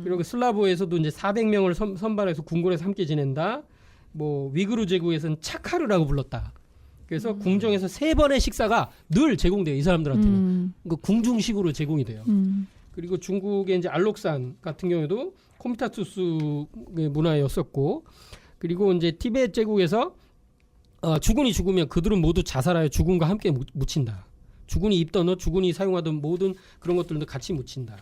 그리고 슬라브에서도 이제 400명을 선발해서 궁궐에서 함께 지낸다. 뭐 위그루 제국에서는 차카르라고 불렀다. 그래서 궁정에서 3번의 식사가 늘 제공돼요. 이 사람들한테는. 그 궁중식으로 제공이 돼요. 그리고 중국의 이제 알록산 같은 경우도 코미타투스의 문화였었고, 그리고 이제 티베트 제국에서 주군이 죽으면 그들은 모두 자살하여 주군과 함께 묻힌다. 주군이 입던 옷, 주군이 사용하던 모든 그런 것들도 같이 묻힌다.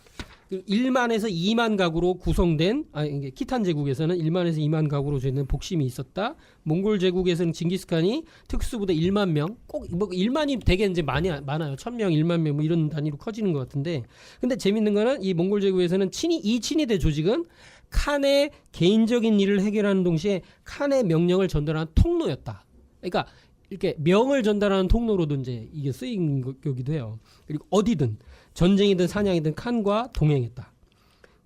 1만에서 2만 가구로 구성된 이게 키탄 제국에서는 1만에서 2만 가구로 되는 복심이 있었다. 몽골 제국에서는 징기스칸이 특수부대 1만 명, 꼭 뭐 1만이 되게 이제 많아요. 1,000명, 1만 명 뭐 이런 단위로 커지는 것 같은데, 근데 재밌는 거는 이 몽골 제국에서는 이 친위대 조직은 칸의 개인적인 일을 해결하는 동시에 칸의 명령을 전달하는 통로였다. 그러니까 이렇게 명을 전달하는 통로로도 이제 이게 쓰인 거기도 해요. 그리고 어디든 전쟁이든 사냥이든 칸과 동행했다.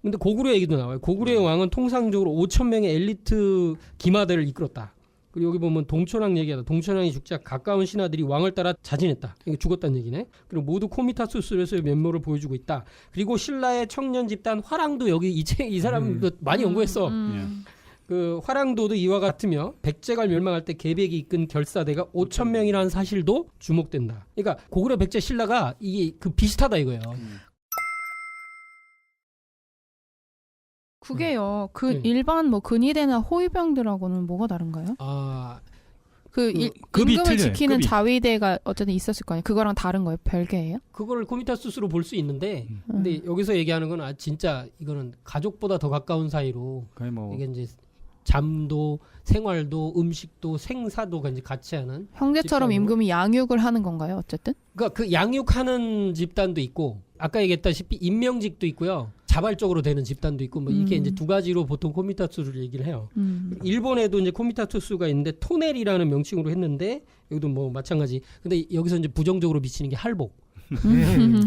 근데 고구려 얘기도 나와요. 고구려의 왕은 통상적으로 5,000명의 엘리트 기마대를 이끌었다. 그리고 여기 보면 동천왕 얘기하다. 동천왕이 죽자 가까운 신하들이 왕을 따라 자진했다. 이게 죽었다는 얘기네. 그리고 모두 코미타투스에서의 면모를 보여주고 있다. 그리고 신라의 청년 집단 화랑도 여기 이 사람도 많이 연구했어. 그 화랑도도 이와 같으며 백제가 멸망할 때 계백이 이끈 결사대가 5,000명이라는 사실도 주목된다. 그러니까 고구려 백제 신라가 이게 그 비슷하다 이거예요. 그게요. 일반 뭐 근위대나 호위병들하고는 뭐가 다른가요? 임금을 틀려요. 지키는 급이. 자위대가 어쨌든 있었을 거 아니에요. 그거랑 다른 거예요? 별개예요? 그걸 코미타투스로 볼 수 있는데, 근데 여기서 얘기하는 건 진짜 이거는 가족보다 더 가까운 사이로 이게 이제 잠도 생활도 음식도 생사도 이제 같이 하는 형제처럼 집단으로. 임금이 양육을 하는 건가요? 어쨌든? 그러니까 그 양육하는 집단도 있고 아까 얘기했다시피 임명직도 있고요. 자발적으로 되는 집단도 있고 뭐 이게 이제 두 가지로 보통 코미타투스를 얘기를 해요. 일본에도 이제 코미타투스가 있는데 토넬이라는 명칭으로 했는데 여기도 뭐 마찬가지. 근데 여기서 이제 부정적으로 미치는 게 할복.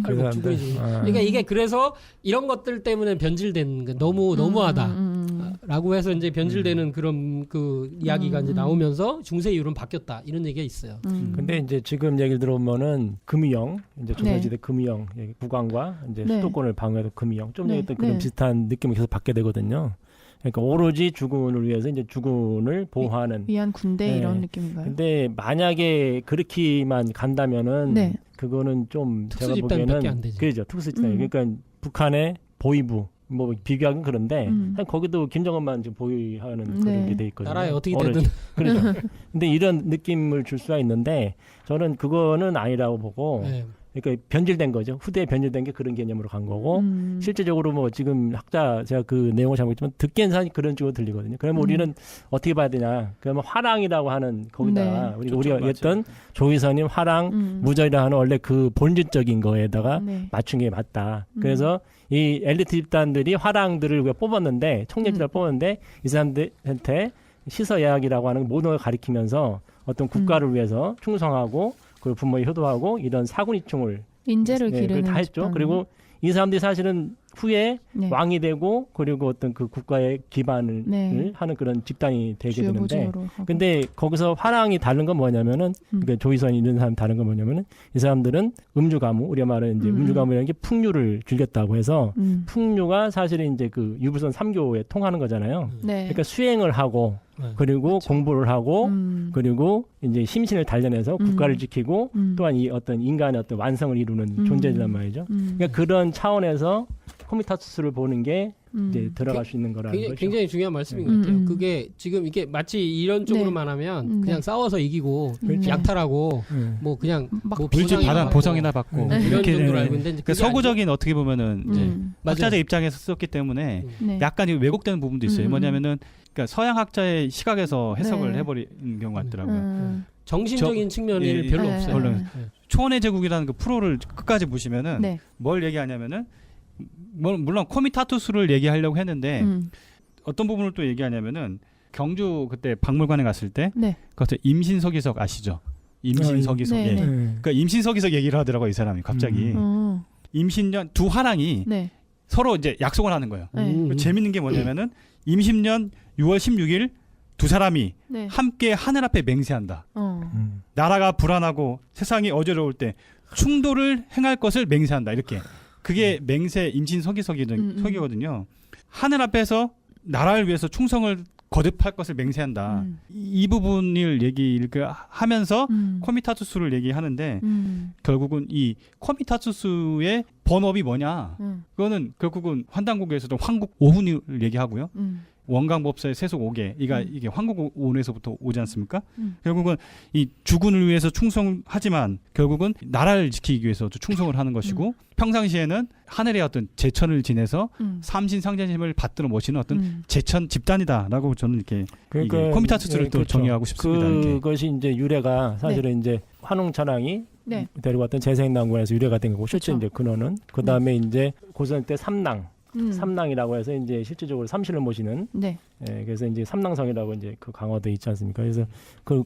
할복 주군이 죽는. 그러니까 이게 그래서 이런 것들 때문에 변질된 거 너무하다라고 해서 이제 변질되는 그런 그 이야기가 이제 나오면서 중세 이후로는 바뀌었다 이런 얘기가 있어요. 근데 이제 지금 얘기를 들어보면은 금이영, 이제 조선시대 금이영, 국왕과 이제 수도권을 방어해서 금이영, 좀 전에 했던 그런 비슷한 느낌을 계속 받게 되거든요. 그러니까 오로지 주군을 위해서 이제 주군을 보호하는 위한 군대 이런 느낌인가요? 근데 만약에 그렇게만 간다면은 그거는 좀 제가 보기에는 특수집단밖에 안 되죠. 그죠, 특수집단. 그러니까 북한의 보위부 뭐 비교하긴 그런데 사실 거기도 김정은만 지금 보유하는 그런 게 돼 있거든요. 나라에 어떻게 되든. 그러니까. 근데 이런 느낌을 줄 수가 있는데 저는 그거는 아니라고 보고 네. 그러니까 변질된 거죠. 후대에 변질된 게 그런 개념으로 간 거고 실제적으로 뭐 지금 학자 제가 그 내용을 잘 모르겠지만 듣기엔 사실 그런 쪽으로 들리거든요. 그러면 우리는 어떻게 봐야 되냐? 그러면 화랑이라고 하는 거기다가 우리가 얘기했던 조희선님 화랑 무절이라 하는 원래 그 본질적인 거에다가 맞춘 게 맞다. 그래서 이 엘리트 집단들이 화랑들을 우리가 뽑았는데 청년들을 뽑았는데 이 사람들한테 시서예약이라고 하는 모든 걸 가리키면서 어떤 국가를 위해서 충성하고 그리고 부모에 효도하고 이런 사군이충을 인재를 기르는 다 했죠. 집단. 그리고 이 사람들이 사실은 후에 왕이 되고 그리고 어떤 그 국가의 기반을 하는 그런 집단이 되게 되는데 근데 거기서 화랑이 다른 건 뭐냐면은 그러니까 조희선이 이런 사람 다른 건 뭐냐면은 이 사람들은 음주가무 우리가 말하는 이제 음주가무라는 게 풍류를 즐겼다고 해서 풍류가 사실은 이제 그 유불선 3교에 통하는 거잖아요. 그러니까 수행을 하고 그리고 그렇죠. 공부를 하고 그리고 이제 심신을 단련해서 국가를 지키고 또한 이 어떤 인간의 어떤 완성을 이루는 존재란 말이죠. 그러니까 그런 차원에서 코미타투스를 보는 게 이제 들어갈 수 있는 거라는 거죠. 굉장히 중요한 말씀인 것 같아요. 그게 지금 이게 마치 이런 쪽으로만 하면 그냥 싸워서 이기고 약탈하고 뭐 그냥 뭐 물질 보상이나 받고 이런 이렇게 정도로 알고 있는데 그러니까 서구적인 어떻게 보면은 이제 학자적 입장에서 썼기 때문에 약간 왜곡되는 부분도 있어요. 뭐냐면은 그러니까 서양 학자의 시각에서 해석을 해버리는 경우가 있더라고요. 정신적인 측면이 별로 없어요. 별로. 초원의 제국이라는 그 프로를 끝까지 보시면은 뭘 얘기하냐면은 물론 코미타투스를 얘기하려고 했는데 어떤 부분을 또 얘기하냐면은 경주 그때 박물관에 갔을 때 그것도 임신서기석 아시죠? 임신서기석. 그러니까 임신서기석 얘기를 하더라고요, 이 사람이 갑자기. 임신년 두 화랑이 서로 이제 약속을 하는 거예요. 재밌는 게 뭐냐면은 임신년 6월 16일 두 사람이 함께 하늘 앞에 맹세한다. 나라가 불안하고 세상이 어지러울 때 충돌을 행할 것을 맹세한다. 이렇게. 그게 맹세 임신서기거든요. 하늘 앞에서 나라를 위해서 충성을 거듭할 것을 맹세한다. 이 부분을 하면서 코미타투스를 얘기하는데 결국은 이 코미타투스의 본업이 뭐냐? 그거는 결국은 환단국에서도 황국 오훈을 얘기하고요. 원광법사의 세속 5개, 이게 황국오훈에서부터 오지 않습니까? 결국은 이 주군을 위해서 충성하지만 결국은 나라를 지키기 위해서도 충성을 하는 것이고 평상시에는 하늘의 어떤 제천을 지내서 삼신상제심을 받들어 모시는 어떤 제천 집단이다라고 저는 이렇게 그러니까 코미타투스를 또 그렇죠. 정의하고 싶습니다. 그것이 이제 유래가 사실은 이제 환웅천왕이 데리고 왔던 재생난군에서 유래가 된 거고 실제 이제 근원은 그 다음에 이제 고선 때 삼낭이라고 해서 이제 실질적으로 삼신을 모시는 그래서 이제 삼낭성이라고 이제 그 강화도 있지 않습니까? 그래서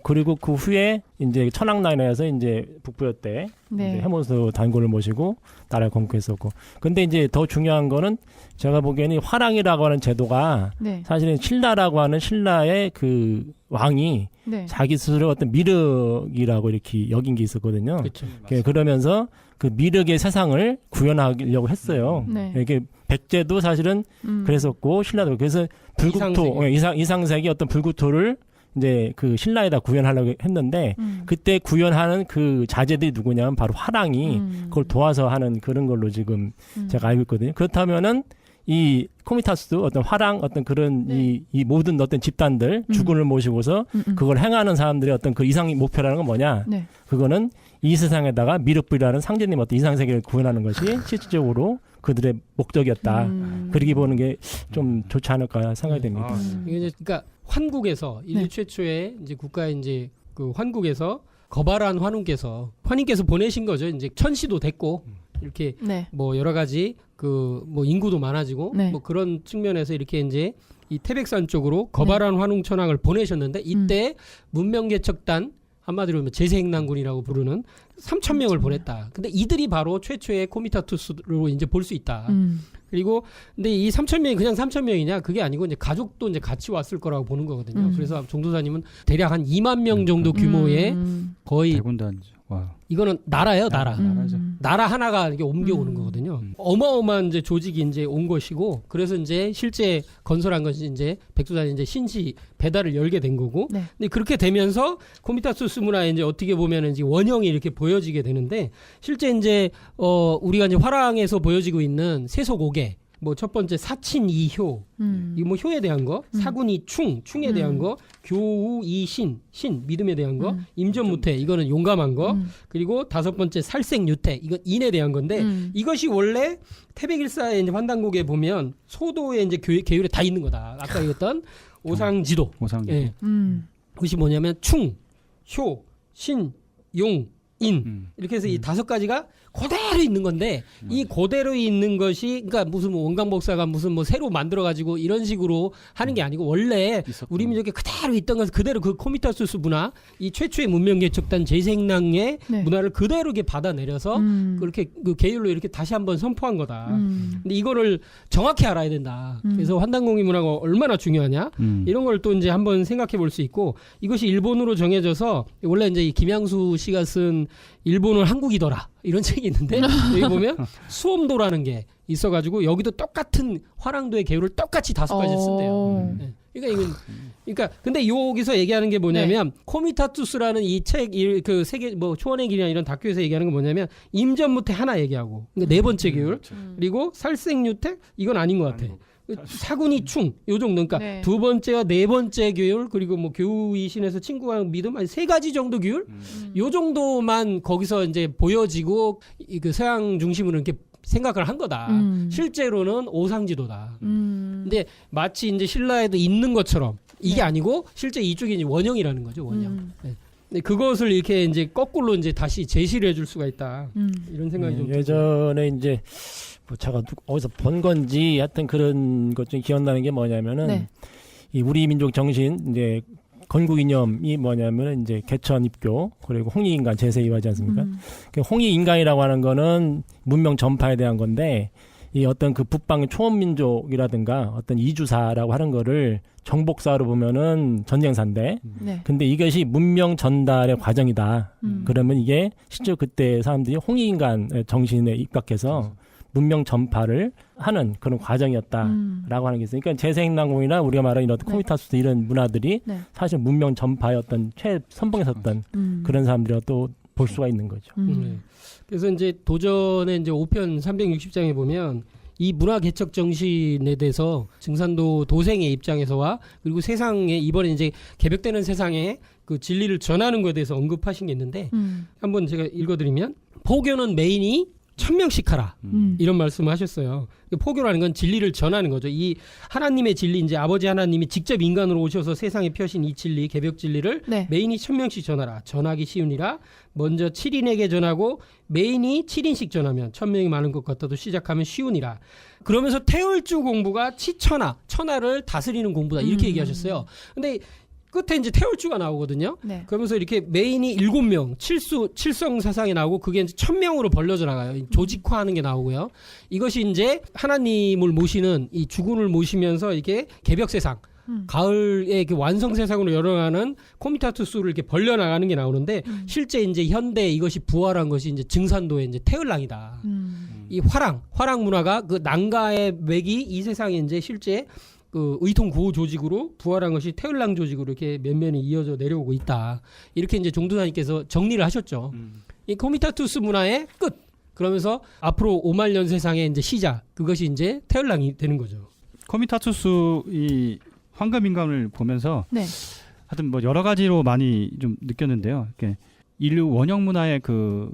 그리고 그 후에 이제 천왕라인에서 이제 북부여 때 이제 해몬수 단군을 모시고 나라를 건국했었고 근데 이제 더 중요한 거는 제가 보기에는 화랑이라고 하는 제도가 사실은 신라라고 하는 신라의 그 왕이 자기 스스로 어떤 미륵이라고 이렇게 여긴 게 있었거든요. 그렇죠. 그러면서 그 미륵의 세상을 구현하려고 했어요. 이렇게 백제도 사실은 그랬었고 신라도 그래서 불국토 이상색의 어떤 불국토를 이제 그 신라에다 구현하려고 했는데 그때 구현하는 그 자제들이 누구냐면 바로 화랑이 그걸 도와서 하는 그런 걸로 지금 제가 알고 있거든요. 그렇다면은 이 코미타스도 어떤 화랑 어떤 그런 이 모든 어떤 집단들 주군을 모시고서 그걸 행하는 사람들의 어떤 그 이상 목표라는 건 뭐냐? 그거는 이 세상에다가 미륵불이라는 상제님 어떤 이상 세계를 구현하는 것이 실질적으로 그들의 목적이었다. 그렇게 보는 게 좀 좋지 않을까 생각이 됩니다. 이게 이제 그러니까 환국에서 인류 최초의 이제 국가의 이제 그 환국에서 거발한 환인께서 보내신 거죠. 이제 천시도 됐고 이렇게 뭐 여러 가지 그 뭐 인구도 많아지고 뭐 그런 측면에서 이렇게 이제 이 태백산 쪽으로 거발한 환웅천왕을 보내셨는데 이때 문명개척단 한마디로 제세행난군이라고 부르는 3,000명을 보냈다. 근데 이들이 바로 최초의 코미타투스로 이제 볼 수 있다. 그리고 근데 이 3,000명이 그냥 3,000명이냐 그게 아니고 이제 가족도 이제 같이 왔을 거라고 보는 거거든요. 그래서 정도사님은 대략 한 2만 명 정도 규모의 거의 대군단이죠. 와. 이거는 나라예요, 나라. 나라죠. 나라 하나가 이렇게 옮겨오는 거거든요. 어마어마한 이제 조직이 이제 온 것이고, 그래서 이제 실제 건설한 것이 이제 백두산이 이제 신시 배달을 열게 된 거고, 근데 그렇게 되면서 코미타투스 문화에 이제 어떻게 보면은 이제 원형이 이렇게 보여지게 되는데, 실제 이제 우리가 이제 화랑에서 보여지고 있는 세속 5개, 뭐 첫 번째 사친이효, 이 뭐 효에 대한 거, 사군이 충에 대한 거, 교우이신, 믿음에 대한 거, 임전무태, 이거는 용감한 거, 그리고 다섯 번째 살생유태, 이건 인에 대한 건데 이것이 원래 태백일사의 이제 환단곡에 보면 소도의 이제 계율에 다 있는 거다. 아까 얘기했던 오상지도. 예. 그것이 뭐냐면 충, 효, 신, 용, 인 이렇게 해서 이 다섯 가지가 그대로 있는 건데 이 그대로 있는 것이 그러니까 무슨 뭐 원광복사가 무슨 뭐 새로 만들어 가지고 이런 식으로 하는 게 아니고 원래 우리 민족에 그대로 있던 것을 그대로 그 코미타수스 문화 이 최초의 문명 개척단 제생랑의 네. 문화를 그대로 이렇게 받아내려서 그렇게 그 계율로 이렇게 다시 한번 선포한 거다. 근데 이거를 정확히 알아야 된다. 그래서 환단공의 문화가 얼마나 중요하냐 이런 걸 또 이제 한번 생각해 볼 수 있고 이것이 일본으로 정해져서 원래 이제 이 김양수 씨가 쓴 일본은 한국이더라 이런 책이 있는데 여기 보면 수엄도라는 게 있어가지고 여기도 똑같은 화랑도의 계율을 똑같이 다섯 가지 쓴대요. 네. 그러니까 근데 여기서 얘기하는 게 뭐냐면 코미타투스라는 이 책 그 세계 뭐 초원의 길이나 이런 다큐에서 얘기하는 건 뭐냐면 임전무태 하나 얘기하고 그러니까 네 번째 계율 그리고 살생유택 이건 아닌 것 같아. 사군이 충, 요 정도. 그러니까 네. 두 번째와 네 번째 교율, 그리고 뭐 교우이신에서 친구와 믿음, 한 세 가지 정도 교율? 요 정도만 거기서 이제 보여지고, 그 서양 중심으로 이렇게 생각을 한 거다. 실제로는 오상지도다. 근데 마치 이제 신라에도 있는 것처럼 이게 네. 아니고 실제 이쪽이 이제 원형이라는 거죠, 원형. 네. 근데 그것을 이렇게 이제 거꾸로 이제 다시 제시를 해줄 수가 있다. 이런 생각이 좀 예전에 이제 뭐 제가 어디서 본 건지 하여튼 그런 것 좀 기억나는 게 뭐냐면은 네. 이 우리 민족 정신 이제 건국 이념이 뭐냐면은 이제 개천 입교 그리고 홍익인간 제세 이화지 않습니까? 그 홍익인간이라고 하는 거는 문명 전파에 대한 건데 이 어떤 그 북방 초원민족이라든가 어떤 이주사라고 하는 거를 정복사로 보면은 전쟁사인데 네. 근데 이것이 문명 전달의 과정이다. 그러면 이게 실제 그때 사람들이 홍익인간 정신에 입각해서 문명 전파를 하는 그런 과정이었다라고 하는 게 있어요. 그러니까 재생난공이나 우리가 말하는 이런 코미타수스 이런 문화들이 네. 사실 문명 전파의 어떤 최선봉에 섰던 그런 사람들이 또 볼 수가 있는 거죠. 네. 그래서 이제 도전의 이제 5편 360장에 보면 이 문화 개척 정신에 대해서 증산도 도생의 입장에서와 그리고 세상에 이번에 이제 개벽되는 세상에 그 진리를 전하는 것에 대해서 언급하신 게 있는데 한번 제가 읽어드리면 포교는 메인이 1000명씩 하라. 이런 말씀을 하셨어요. 포교라는 건 진리를 전하는 거죠. 이 하나님의 진리, 이제 아버지 하나님이 직접 인간으로 오셔서 세상에 펴신 이 진리, 개벽 진리를 네. 메인이 1000명씩 전하라. 전하기 쉬우니라. 먼저 7인에게 전하고 메인이 7인씩 전하면 1000명이 많은 것 같아도 시작하면 쉬우니라. 그러면서 태을주 공부가 천하를 다스리는 공부다. 이렇게 얘기하셨어요. 근데 끝에 이제 태울주가 나오거든요. 네. 그러면서 이렇게 메인이 7명, 칠성 사상이 나오고 그게 이제 1000명으로 벌려져 나가요. 조직화하는 게 나오고요. 이것이 이제 하나님을 모시는 이 주군을 모시면서 이게 개벽 세상, 가을의 이렇게 완성 세상으로 열어가는 코미타투스를 이렇게 벌려 나가는 게 나오는데 실제 이제 현대 이것이 부활한 것이 이제 증산도의 이제 태을랑이다. 이 화랑 문화가 그 난가의 맥이 이 세상에 이제 실제 그 의통 구호 조직으로 부활한 것이 태을랑 조직으로 이렇게 면면이 이어져 내려오고 있다. 이렇게 이제 종도사님께서 정리를 하셨죠. 이 코미타투스 문화의 끝. 그러면서 앞으로 5만 년 세상의 이제 시작. 그것이 이제 태을랑이 되는 거죠. 코미타투스 이 황금인간을 보면서 네. 하여튼 뭐 여러 가지로 많이 좀 느꼈는데요. 이렇게 인류 원형 문화의 그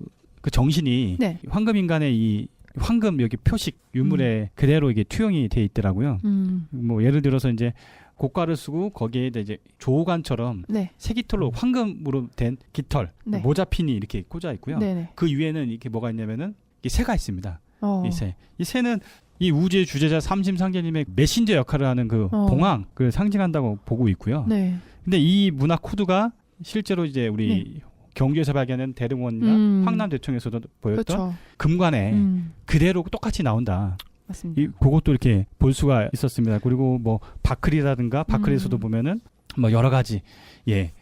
정신이 네. 황금인간의 이 황금 여기 표식 유물에 그대로 이게 투영이 돼 있더라고요. 뭐 예를 들어서 이제 고가를 쓰고 거기에 이제 조관처럼 네. 새깃털로 황금으로 된 깃털, 네. 모자핀이 이렇게 꽂아 있고요. 네네. 그 위에는 이렇게 뭐가 있냐면은 이 새가 있습니다. 이 새는 이 우주의 주제자 삼심상제님의 메신저 역할을 하는 그 봉황을 상징한다고 보고 있고요. 네. 근데 이 문화 코드가 실제로 이제 우리 경주에서 발견한 대릉원이나 황남대청에서도 보였던 그렇죠. 금관에 그대로 똑같이 나온다. 맞습니다. 그것도 이렇게 볼 수가 있었습니다. 그리고 뭐 바클이라든가 바클에서도 보면은 뭐 여러 가지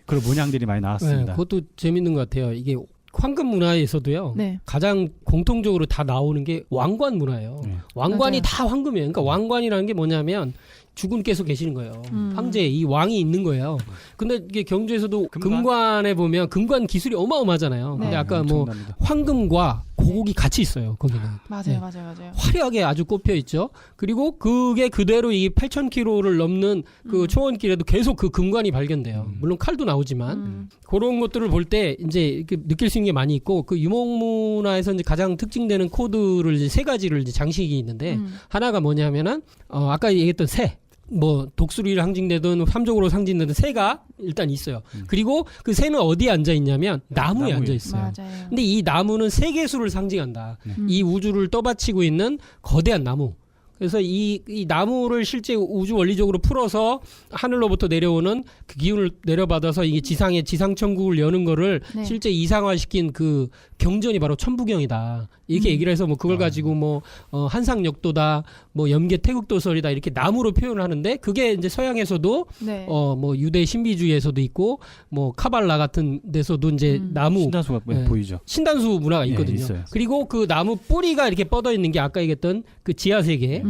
그런 문양들이 많이 나왔습니다. 네, 그것도 재밌는 것 같아요. 이게 황금 문화에서도요. 네. 가장 공통적으로 다 나오는 게 왕관 문화예요. 왕관이 맞아요. 다 황금이에요. 그러니까 왕관이라는 게 뭐냐면 주군께서 계시는 거예요. 황제 이 왕이 있는 거예요. 근데 이게 경주에서도 금관에 보면 금관 기술이 어마어마하잖아요. 근데 네. 아까 뭐 엄청납니다. 황금과 곡이 같이 있어요. 거기는. 맞아요, 네. 맞아요. 화려하게 아주 꼽혀 있죠. 그리고 그게 그대로 이 8,000km를 넘는 그 초원길에도 계속 그 금관이 발견돼요. 물론 칼도 나오지만 그런 것들을 볼 때 이제 이렇게 느낄 수 있는 게 많이 있고 그 유목문화에서 이제 가장 특징되는 코드를 이제 세 가지를 이제 장식이 있는데 하나가 뭐냐면은 아까 얘기했던 새. 뭐 독수리를 상징되든 함정으로 상징되든 새가 일단 있어요. 그리고 그 새는 어디에 앉아 있냐면 나무에 앉아 있어요. 맞아요. 근데 이 나무는 세계수를 상징한다. 이 우주를 떠받치고 있는 거대한 나무. 그래서 이 나무를 실제 우주 원리적으로 풀어서 하늘로부터 내려오는 그 기운을 내려받아서 이게 지상 천국을 여는 거를 네. 실제 이상화시킨 그 경전이 바로 천부경이다. 이렇게 얘기를 해서 뭐 그걸 가지고 뭐 한상역도다, 뭐 염계 태극도설이다 이렇게 나무로 표현을 하는데 그게 이제 서양에서도 네. 뭐 유대 신비주의에서도 있고 뭐 카발라 같은 데서도 이제 나무 신다수가 네. 보이죠. 신단수 문화가 예, 있거든요. 있어요. 그리고 그 나무 뿌리가 이렇게 뻗어 있는 게 아까 얘기했던 그 지하 세계.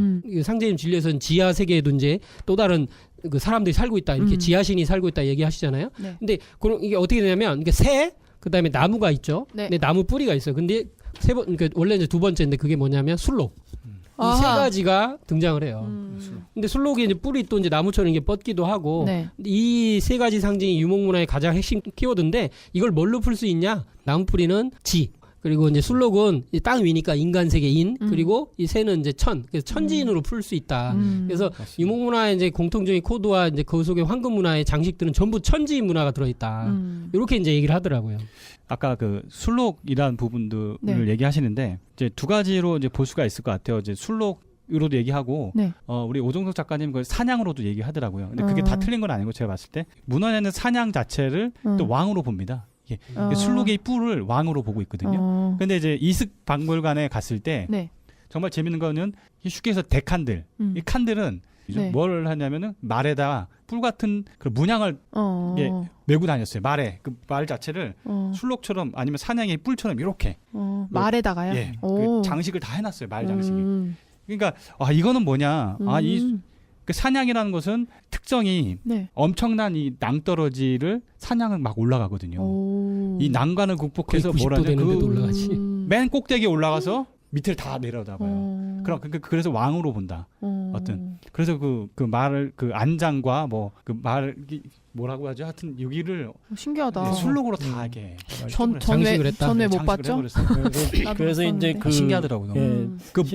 상제님 진리에서는 지하 세계에도 이제 또 다른 그 사람들이 살고 있다. 이렇게 지하신이 살고 있다 얘기하시잖아요. 네. 근데 그런 이게 어떻게 되냐면 이게 새 그다음에 나무가 있죠. 네. 근데 나무 뿌리가 있어요. 근데 그러니까 원래 이제 두 번째인데 그게 뭐냐면 술록. 이 세 아하. 가지가 등장을 해요. 근데 술록이 이제 뿌리 또 이제 나무처럼 이게 뻗기도 하고 네. 이 세 가지 상징이 유목문화의 가장 핵심 키워드인데 이걸 뭘로 풀 수 있냐? 나무 뿌리는 지. 그리고 이제 술록은 이 땅 위니까 인간 세계 인 그리고 이 새는 이제 천 그래서 천지인으로 풀 수 있다. 그래서 유목문화의 이제 공통적인 코드와 이제 그 속에 황금 문화의 장식들은 전부 천지인 문화가 들어있다. 이렇게 이제 얘기를 하더라고요. 아까 그 술록이라는 부분들을 네. 얘기하시는데 이제 두 가지로 이제 볼 수가 있을 것 같아요. 이제 술록으로도 얘기하고 네. 우리 오종석 작가님 그 사냥으로도 얘기하더라고요. 근데 그게 다 틀린 건 아니고 제가 봤을 때 문헌에는 사냥 자체를 또 왕으로 봅니다. 이게 술록의 뿔을 왕으로 보고 있거든요. 근데 이제 이슥 박물관에 갔을 때 네. 정말 재밌는 거는 쉽게 해서 대칸들. 이 칸들은 네. 뭘 하냐면은 말에다가 뿔 같은 그 문양을 예, 메고 다녔어요. 말에 그 말 자체를 술록처럼 아니면 사냥의 뿔처럼 이렇게 말에다가요? 예, 그 오. 장식을 다 해놨어요. 말 장식이. 그러니까 이거는 뭐냐? 그 사냥이라는 것은 특정이 네. 엄청난 이 낭떠러지를 사냥을 막 올라가거든요. 오. 이 난관을 극복해서 거의 90도 뭐라냐? 되는데도 올라가지. 맨 꼭대기에 올라가서 밑을 다 내려다봐요. 그래서 왕으로 본다. 그래서 그 말을 그 안장과 뭐 그 말 뭐라고 하죠? 하여튼 여기를 신기하다. 술록으로 다 이렇게 장식을 했다. 전왜 못 장식을 봤죠? 해버렸어요. 나도 그래서 못 이제 봤는데. 그 신기하더라고요. 예,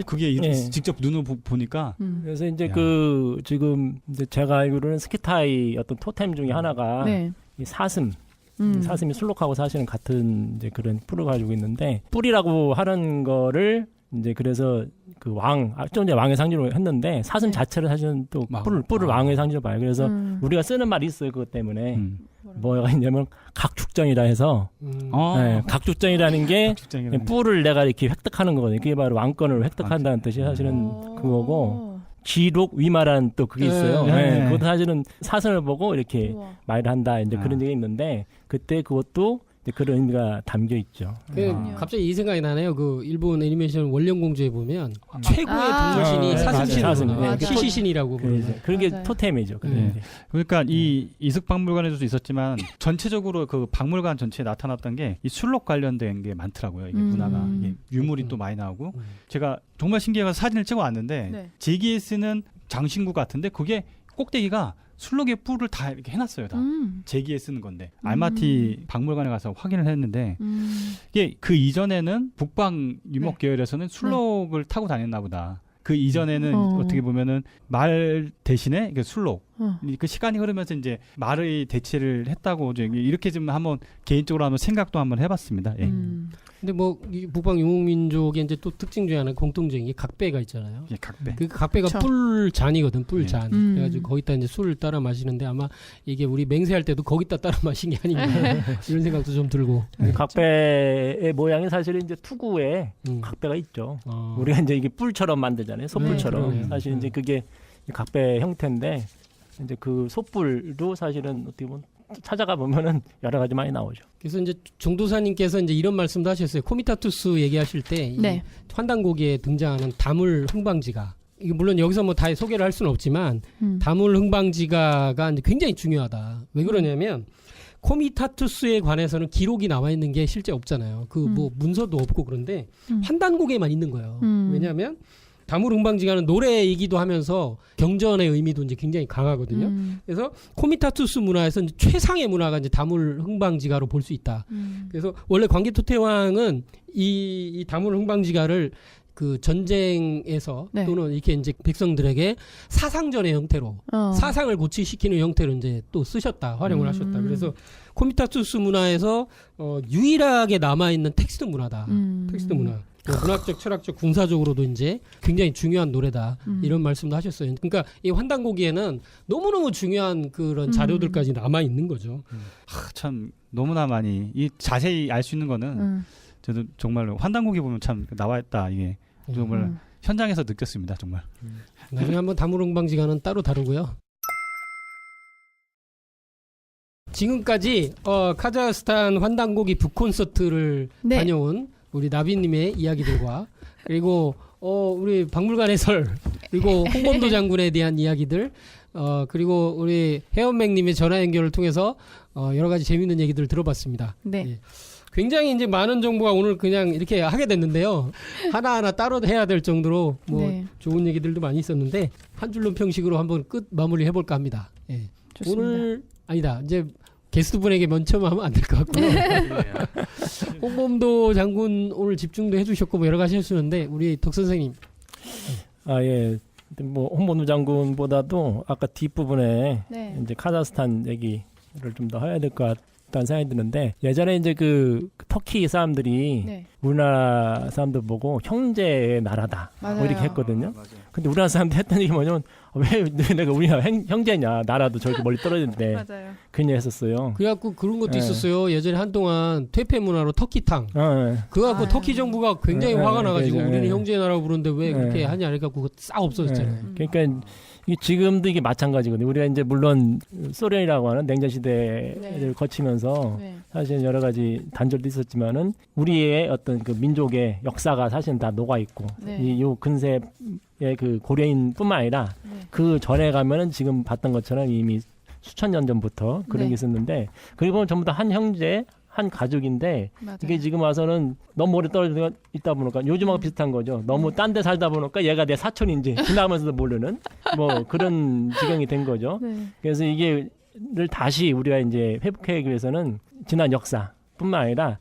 그게 이렇게 예. 직접 눈으로 보니까 그래서 이제 야. 그 지금 이제 제가 알기로는 스키타이 어떤 토템 중에 하나가 네. 이 사슴. 사슴이 술록하고 사실은 같은 이제 그런 뿔을 가지고 있는데 뿔이라고 하는 거를 이제 그래서 그 좀 전에 왕의 상징으로 했는데 사슴 자체를 사실은 또 뿔을 왕의 상징으로 봐요. 그래서 우리가 쓰는 말이 있어요. 그것 때문에 뭐가 있냐면 각축전이라 해서 네, 각축전이라는 게 뿔을 내가 이렇게 획득하는 거거든요. 그게 바로 왕권을 획득한다는 뜻이 사실은 그거고. 기록 위마라는 또 그게 있어요. 네. 그것도 사실은 사슴을 보고 이렇게 우와. 말을 한다. 이제 그런 얘기가 있는데 그때 그것도 이제 그런 의미가 담겨 있죠. 갑자기 이 생각이 나네요. 그 일본 애니메이션 원령공주에 보면 최고의 아. 동물신이 사슴신으로 사슴. 나와요. 맞아. 시시신이라고 부르는. 그런 게 맞아요. 토템이죠. 그게 네. 이제. 그러니까 이 이슥 박물관에도 있었지만 전체적으로 그 박물관 전체에 나타났던 게 이 술록 관련된 게 많더라고요. 이게 문화가 이게 유물이 또 많이 나오고 제가 정말 신기해서 사진을 찍어 왔는데 네. 제기에 쓰는 장신구 같은데 그게 꼭대기가 술록의 뿔을 다 이렇게 해놨어요. 다 제기에 쓰는 건데 알마티 박물관에 가서 확인을 했는데 이게 그 이전에는 북방 유목 계열에서는 술록을 타고 다녔나 보다. 그 이전에는 어떻게 보면은 말 대신에 술록. 그 시간이 흐르면서 이제 말의 대체를 했다고 이렇게 좀 한번 개인적으로 한번 생각도 한번 해봤습니다. 예. 근데 뭐 이 북방 유목민족의 이제 또 특징 중에 하나 공통적인 게 각배가 있잖아요. 예, 각배. 그 각배가 그쵸. 뿔잔이거든, 뿔잔. 그래가지고 거기다 이제 술을 따라 마시는데 아마 이게 우리 맹세할 때도 거기다 따라 마신 게 아닌가 이런 생각도 좀 들고. 각배의 모양이 사실은 이제 투구에 각배가 있죠. 우리가 이제 이게 뿔처럼 만들잖아요. 소뿔처럼. 네, 사실 이제 그게 각배 형태인데 이제 그 소뿔도 사실은 어떻게 보면 찾아가 보면은 여러 가지 많이 나오죠. 그래서 이제 종도사님께서 이제 이런 말씀도 하셨어요. 코미타투스 얘기하실 때 네. 환단고기에 등장하는 다물 흥방지가 이게 물론 여기서 뭐 다 소개를 할 수는 없지만 다물 흥방지가가 이제 굉장히 중요하다. 왜 그러냐면 코미타투스에 관해서는 기록이 나와 있는 게 실제 없잖아요. 그 뭐 문서도 없고 그런데 환단곡에만 있는 거예요. 왜냐하면 다물흥방지가는 노래이기도 하면서 경전의 의미도 이제 굉장히 강하거든요. 그래서 코미타투스 문화에서 이제 최상의 문화가 이제 다물흥방지가로 볼 수 있다. 그래서 원래 광개토태왕은 이 다물흥방지가를 그 전쟁에서 네. 또는 이렇게 이제 백성들에게 사상전의 형태로 사상을 고취시키는 형태로 이제 또 쓰셨다, 활용을 하셨다. 그래서 코미타투스 문화에서 유일하게 남아 있는 텍스트 문화다. 텍스트 문화. 문학적, 철학적, 군사적으로도 이제 굉장히 중요한 노래다. 이런 말씀도 하셨어요. 그러니까 이 환단고기에는 너무너무 중요한 그런 자료들까지 남아 있는 거죠. 참 너무나 많이 이 자세히 알 수 있는 거는 저도 정말 환단고기 보면 참 나와 있다 이게 정말 현장에서 느꼈습니다. 정말. 나중에 한번 다물흥방지가는 따로 다루고요. 지금까지 카자흐스탄 환단고기 북콘서트를 네. 다녀온 우리 나비님의 이야기들과 그리고 우리 박물관 해설 그리고 홍범도 장군에 대한 이야기들 그리고 우리 해원맹님의 전화 연결을 통해서 여러 가지 재미있는 얘기들을 들어봤습니다. 네. 예. 굉장히 이제 많은 정보가 오늘 그냥 이렇게 하게 됐는데요. 하나하나 따로 해야 될 정도로 뭐 네. 좋은 얘기들도 많이 있었는데 한 줄로 평식으로 한번 끝 마무리 해볼까 합니다. 예. 좋습니다. 오늘 아니다. 이제 게스트분에게 먼저 하면 안 될 것 같고요. 홍범도 장군 오늘 집중도 해주셨고 뭐 여러 가지 하셨는데 우리 덕 선생님. 아, 예. 뭐 홍범도 장군보다도 아까 뒷부분에 네. 이제 카자흐스탄 얘기를 좀 더 해야 될 것 같다는 생각이 드는데 예전에 이제 그 터키 사람들이 네. 우리나라 사람들 보고 형제의 나라다 뭐 맞아요. 이렇게 했거든요. 근데 우리나라 사람들 했던 얘기 뭐냐면 왜 내가 우리나라 형제냐 나라도 저렇게 멀리 떨어지는데 맞아요. 그냥 했었어요. 그래갖고 그런 것도 네. 있었어요. 예전에 한동안 퇴폐 문화로 터키탕. 예. 그래갖고 아. 터키 정부가 굉장히 네, 화가 네, 나가지고 네, 우리는 네. 형제의 나라고 부르는데 왜 네. 그렇게 하냐 그래갖고 그거 싹 없어졌잖아요. 그러니까 이게 지금도 이게 마찬가지거든요. 우리가 이제 물론 소련이라고 하는 냉전 시대를 네. 거치면서 네. 사실 여러 가지 단절도 있었지만은 우리의 어떤 그 민족의 역사가 사실은 다 녹아 있고 네. 이 요 근세의 그 고려인뿐만 아니라 네. 그 전에 가면은 지금 봤던 것처럼 이미 수천 년 전부터 그런 네. 게 있었는데 그리고 보면 전부 다 한 형제 한 가족인데 맞아요. 이게 지금 와서는 너무 오래 떨어져 있다 보니까 요즘하고 비슷한 거죠. 너무 딴 데 살다 보니까 얘가 내 사촌인지 지나가면서도 모르는 뭐 그런 지경이 된 거죠. 네. 그래서 이게를 다시 우리가 이제 회복하기 위해서는 지난 역사뿐만 아니라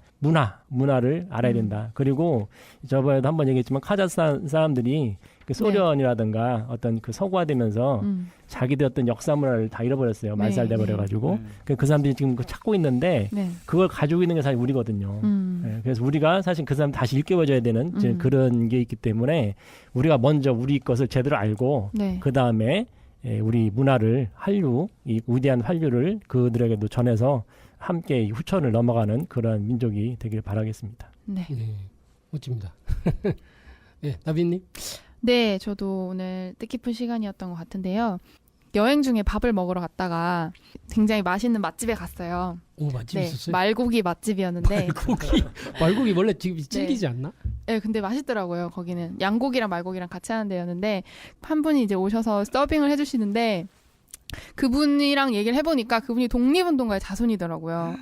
문화를 알아야 된다. 그리고 저번에도 한번 얘기했지만 카자흐스탄 사람들이 그 소련이라든가 어떤 그 서구화되면서 자기들 어떤 역사 문화를 다 잃어버렸어요. 말살돼 버려가지고 그 사람들이 지금 그거 찾고 있는데 네. 그걸 가지고 있는 게 사실 우리거든요. 네, 그래서 우리가 사실 그 사람 다시 일깨워줘야 되는 이제 그런 게 있기 때문에 우리가 먼저 우리 것을 제대로 알고 네. 그 다음에 우리 문화를 이 위대한 한류를 그들에게도 전해서 함께 이 후천을 넘어가는 그런 민족이 되길 바라겠습니다. 네. 네, 멋집니다. 네, 나비님. 네, 저도 오늘 뜻깊은 시간이었던 것 같은데요. 여행 중에 밥을 먹으러 갔다가 굉장히 맛있는 맛집에 갔어요. 오, 맛집 네, 있었어요? 말고기 맛집이었는데. 말고기 원래 지금 질기지 않나? 네, 근데 맛있더라고요. 거기는 양고기랑 말고기랑 같이 하는 데였는데 한 분이 이제 오셔서 서빙을 해주시는데 그분이랑 얘기를 해보니까 그분이 독립운동가의 자손이더라고요.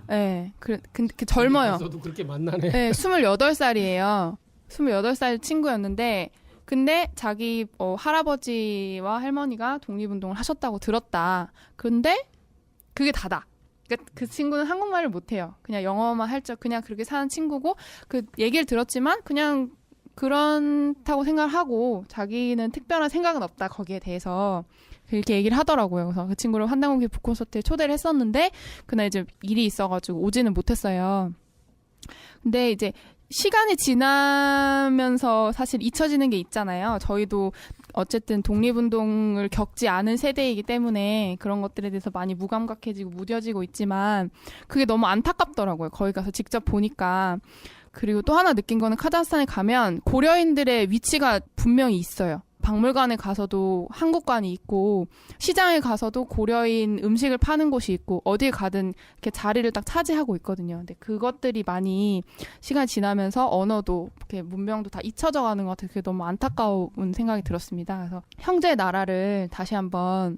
네, 근데 젊어요. 저도 그렇게 만나네. 네, 28살이에요. 28살 친구였는데 근데 자기 할아버지와 할머니가 독립운동을 하셨다고 들었다. 그런데 그게 다다. 그러니까 그 친구는 한국말을 못해요. 그냥 영어만 할 적 그냥 그렇게 사는 친구고 그 얘기를 들었지만 그냥 그렇다고 생각하고 자기는 특별한 생각은 없다 거기에 대해서 그렇게 얘기를 하더라고요. 그래서 그 친구를 환단고기 북콘서트에 초대를 했었는데 그날 이제 일이 있어가지고 오지는 못했어요. 근데 이제 시간이 지나면서 사실 잊혀지는 게 있잖아요. 저희도 어쨌든 독립운동을 겪지 않은 세대이기 때문에 그런 것들에 대해서 많이 무감각해지고 무뎌지고 있지만 그게 너무 안타깝더라고요. 거기 가서 직접 보니까. 그리고 또 하나 느낀 거는 카자흐스탄에 가면 고려인들의 위치가 분명히 있어요. 박물관에 가서도 한국관이 있고 시장에 가서도 고려인 음식을 파는 곳이 있고 어디에 가든 이렇게 자리를 딱 차지하고 있거든요. 근데 그것들이 많이 시간이 지나면서 언어도 이렇게 문명도 다 잊혀져 가는 것 같아서 그게 너무 안타까운 생각이 들었습니다. 그래서 형제의 나라를 다시 한번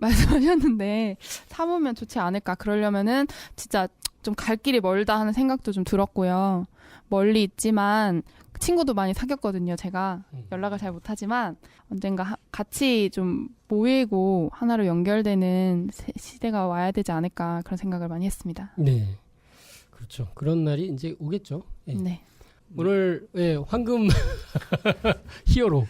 말씀하셨는데 사보면 좋지 않을까. 그러려면은 진짜 좀 갈 길이 멀다 하는 생각도 좀 들었고요. 멀리 있지만 친구도 많이 사귀었거든요. 제가 연락을 잘 못하지만 언젠가 같이 좀 모이고 하나로 연결되는 시대가 와야 되지 않을까 그런 생각을 많이 했습니다. 네, 그렇죠. 그런 날이 이제 오겠죠. 예. 네. 오늘 황금 히어로,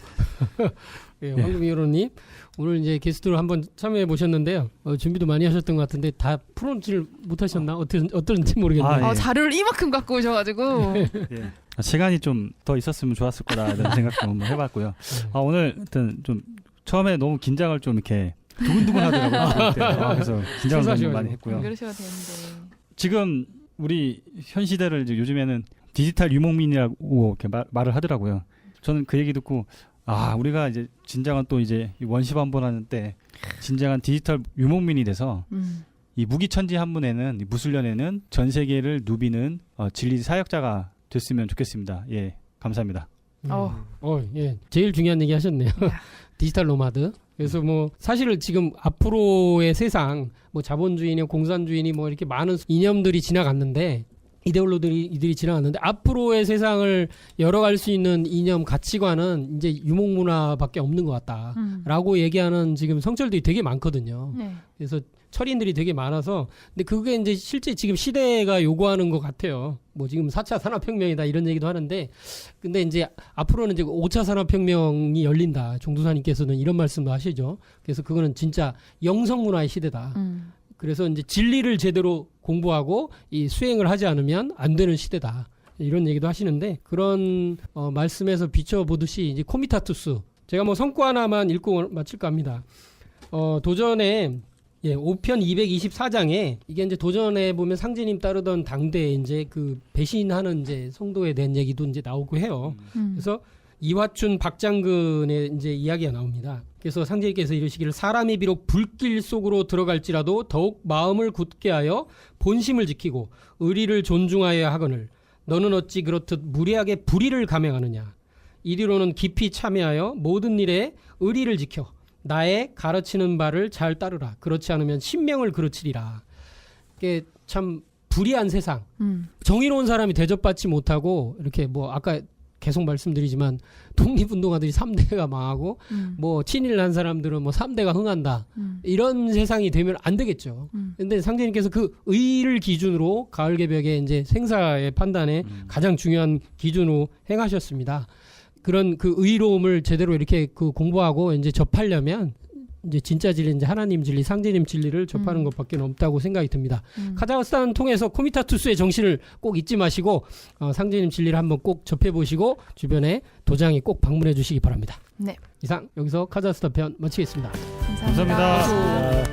황금 히어로님 오늘 이제 게스트로 한번 참여해 보셨는데요. 준비도 많이 하셨던 것 같은데 다 풀어놓지를 못하셨나? 어떤지 모르겠네요. 예. 자료를 이만큼 갖고 오셔가지고 예. 시간이 좀 더 있었으면 좋았을 거라는 생각도 한번 해봤고요. 오늘 하여튼 좀 처음에 너무 긴장을 좀 이렇게 두근두근 하더라고요. 그래서 긴장을 너무 많이 했고요. 그러셔야 되는데. 지금 우리 현 시대를 이제 요즘에는 디지털 유목민이라고 이렇게 말을 하더라고요. 저는 그 얘기 듣고 우리가 이제 진정한 또 이제 원시반복하는 때 진정한 디지털 유목민이 돼서 이 무기천지 한문에는 이 무술년에는 전 세계를 누비는 진리 사역자가 됐으면 좋겠습니다. 예, 감사합니다. 예, 제일 중요한 얘기 하셨네요. 디지털 노마드. 그래서 뭐 사실 지금 앞으로의 세상, 뭐 자본주의니 공산주의니 뭐 이렇게 많은 이념들이 지나갔는데 이데올로들이 지나갔는데 앞으로의 세상을 열어갈 수 있는 이념 가치관은 이제 유목문화밖에 없는 것 같다라고 얘기하는 지금 성철들이 되게 많거든요. 네. 그래서 철인들이 되게 많아서 근데 그게 이제 실제 지금 시대가 요구하는 것 같아요. 뭐 지금 4차 산업혁명이다 이런 얘기도 하는데 근데 이제 앞으로는 이제 5차 산업혁명이 열린다. 종두사님께서는 이런 말씀도 하시죠. 그래서 그거는 진짜 영성문화의 시대다. 그래서 이제 진리를 제대로 공부하고 이 수행을 하지 않으면 안 되는 시대다. 이런 얘기도 하시는데 그런 말씀에서 비춰보듯이 이제 코미타투스 제가 뭐 성과 하나만 읽고 마칠까 합니다. 도전에 5편 224장에 이게 이제 도전에 보면 상제님 따르던 당대에 이제 그 배신하는 이제 성도에 대한 얘기도 이제 나오고 해요. 그래서 이화춘 박장근의 이제 이야기가 나옵니다. 그래서 상제님께서 이르시기를 사람이 비록 불길 속으로 들어갈지라도 더욱 마음을 굳게 하여 본심을 지키고 의리를 존중하여야 하거늘 너는 어찌 그렇듯 무리하게 불의를 감행하느냐. 이리로는 깊이 참여하여 모든 일에 의리를 지켜 나의 가르치는 바를 잘 따르라. 그렇지 않으면 신명을 그르치리라. 이게 참 불의한 세상. 정의로운 사람이 대접받지 못하고 이렇게 뭐 아까 계속 말씀드리지만 독립운동가들이 3대가 망하고 뭐 친일을 한 사람들은 뭐 3대가 흥한다. 이런 세상이 되면 안 되겠죠. 근데 상제님께서 그 의를 기준으로 가을개벽의 이제 생사의 판단에 가장 중요한 기준으로 행하셨습니다. 그런 그 의로움을 제대로 이렇게 그 공부하고 이제 접하려면 이제 진짜 진리, 이제 하나님 진리, 상제님 진리를 접하는 것밖에 없다고 생각이 듭니다. 카자흐스탄 통해서 코미타투스의 정신을 꼭 잊지 마시고 상제님 진리를 한번 꼭 접해보시고 주변에 도장에 꼭 방문해 주시기 바랍니다. 네. 이상 여기서 카자흐스탄 편 마치겠습니다. 감사합니다. 감사합니다.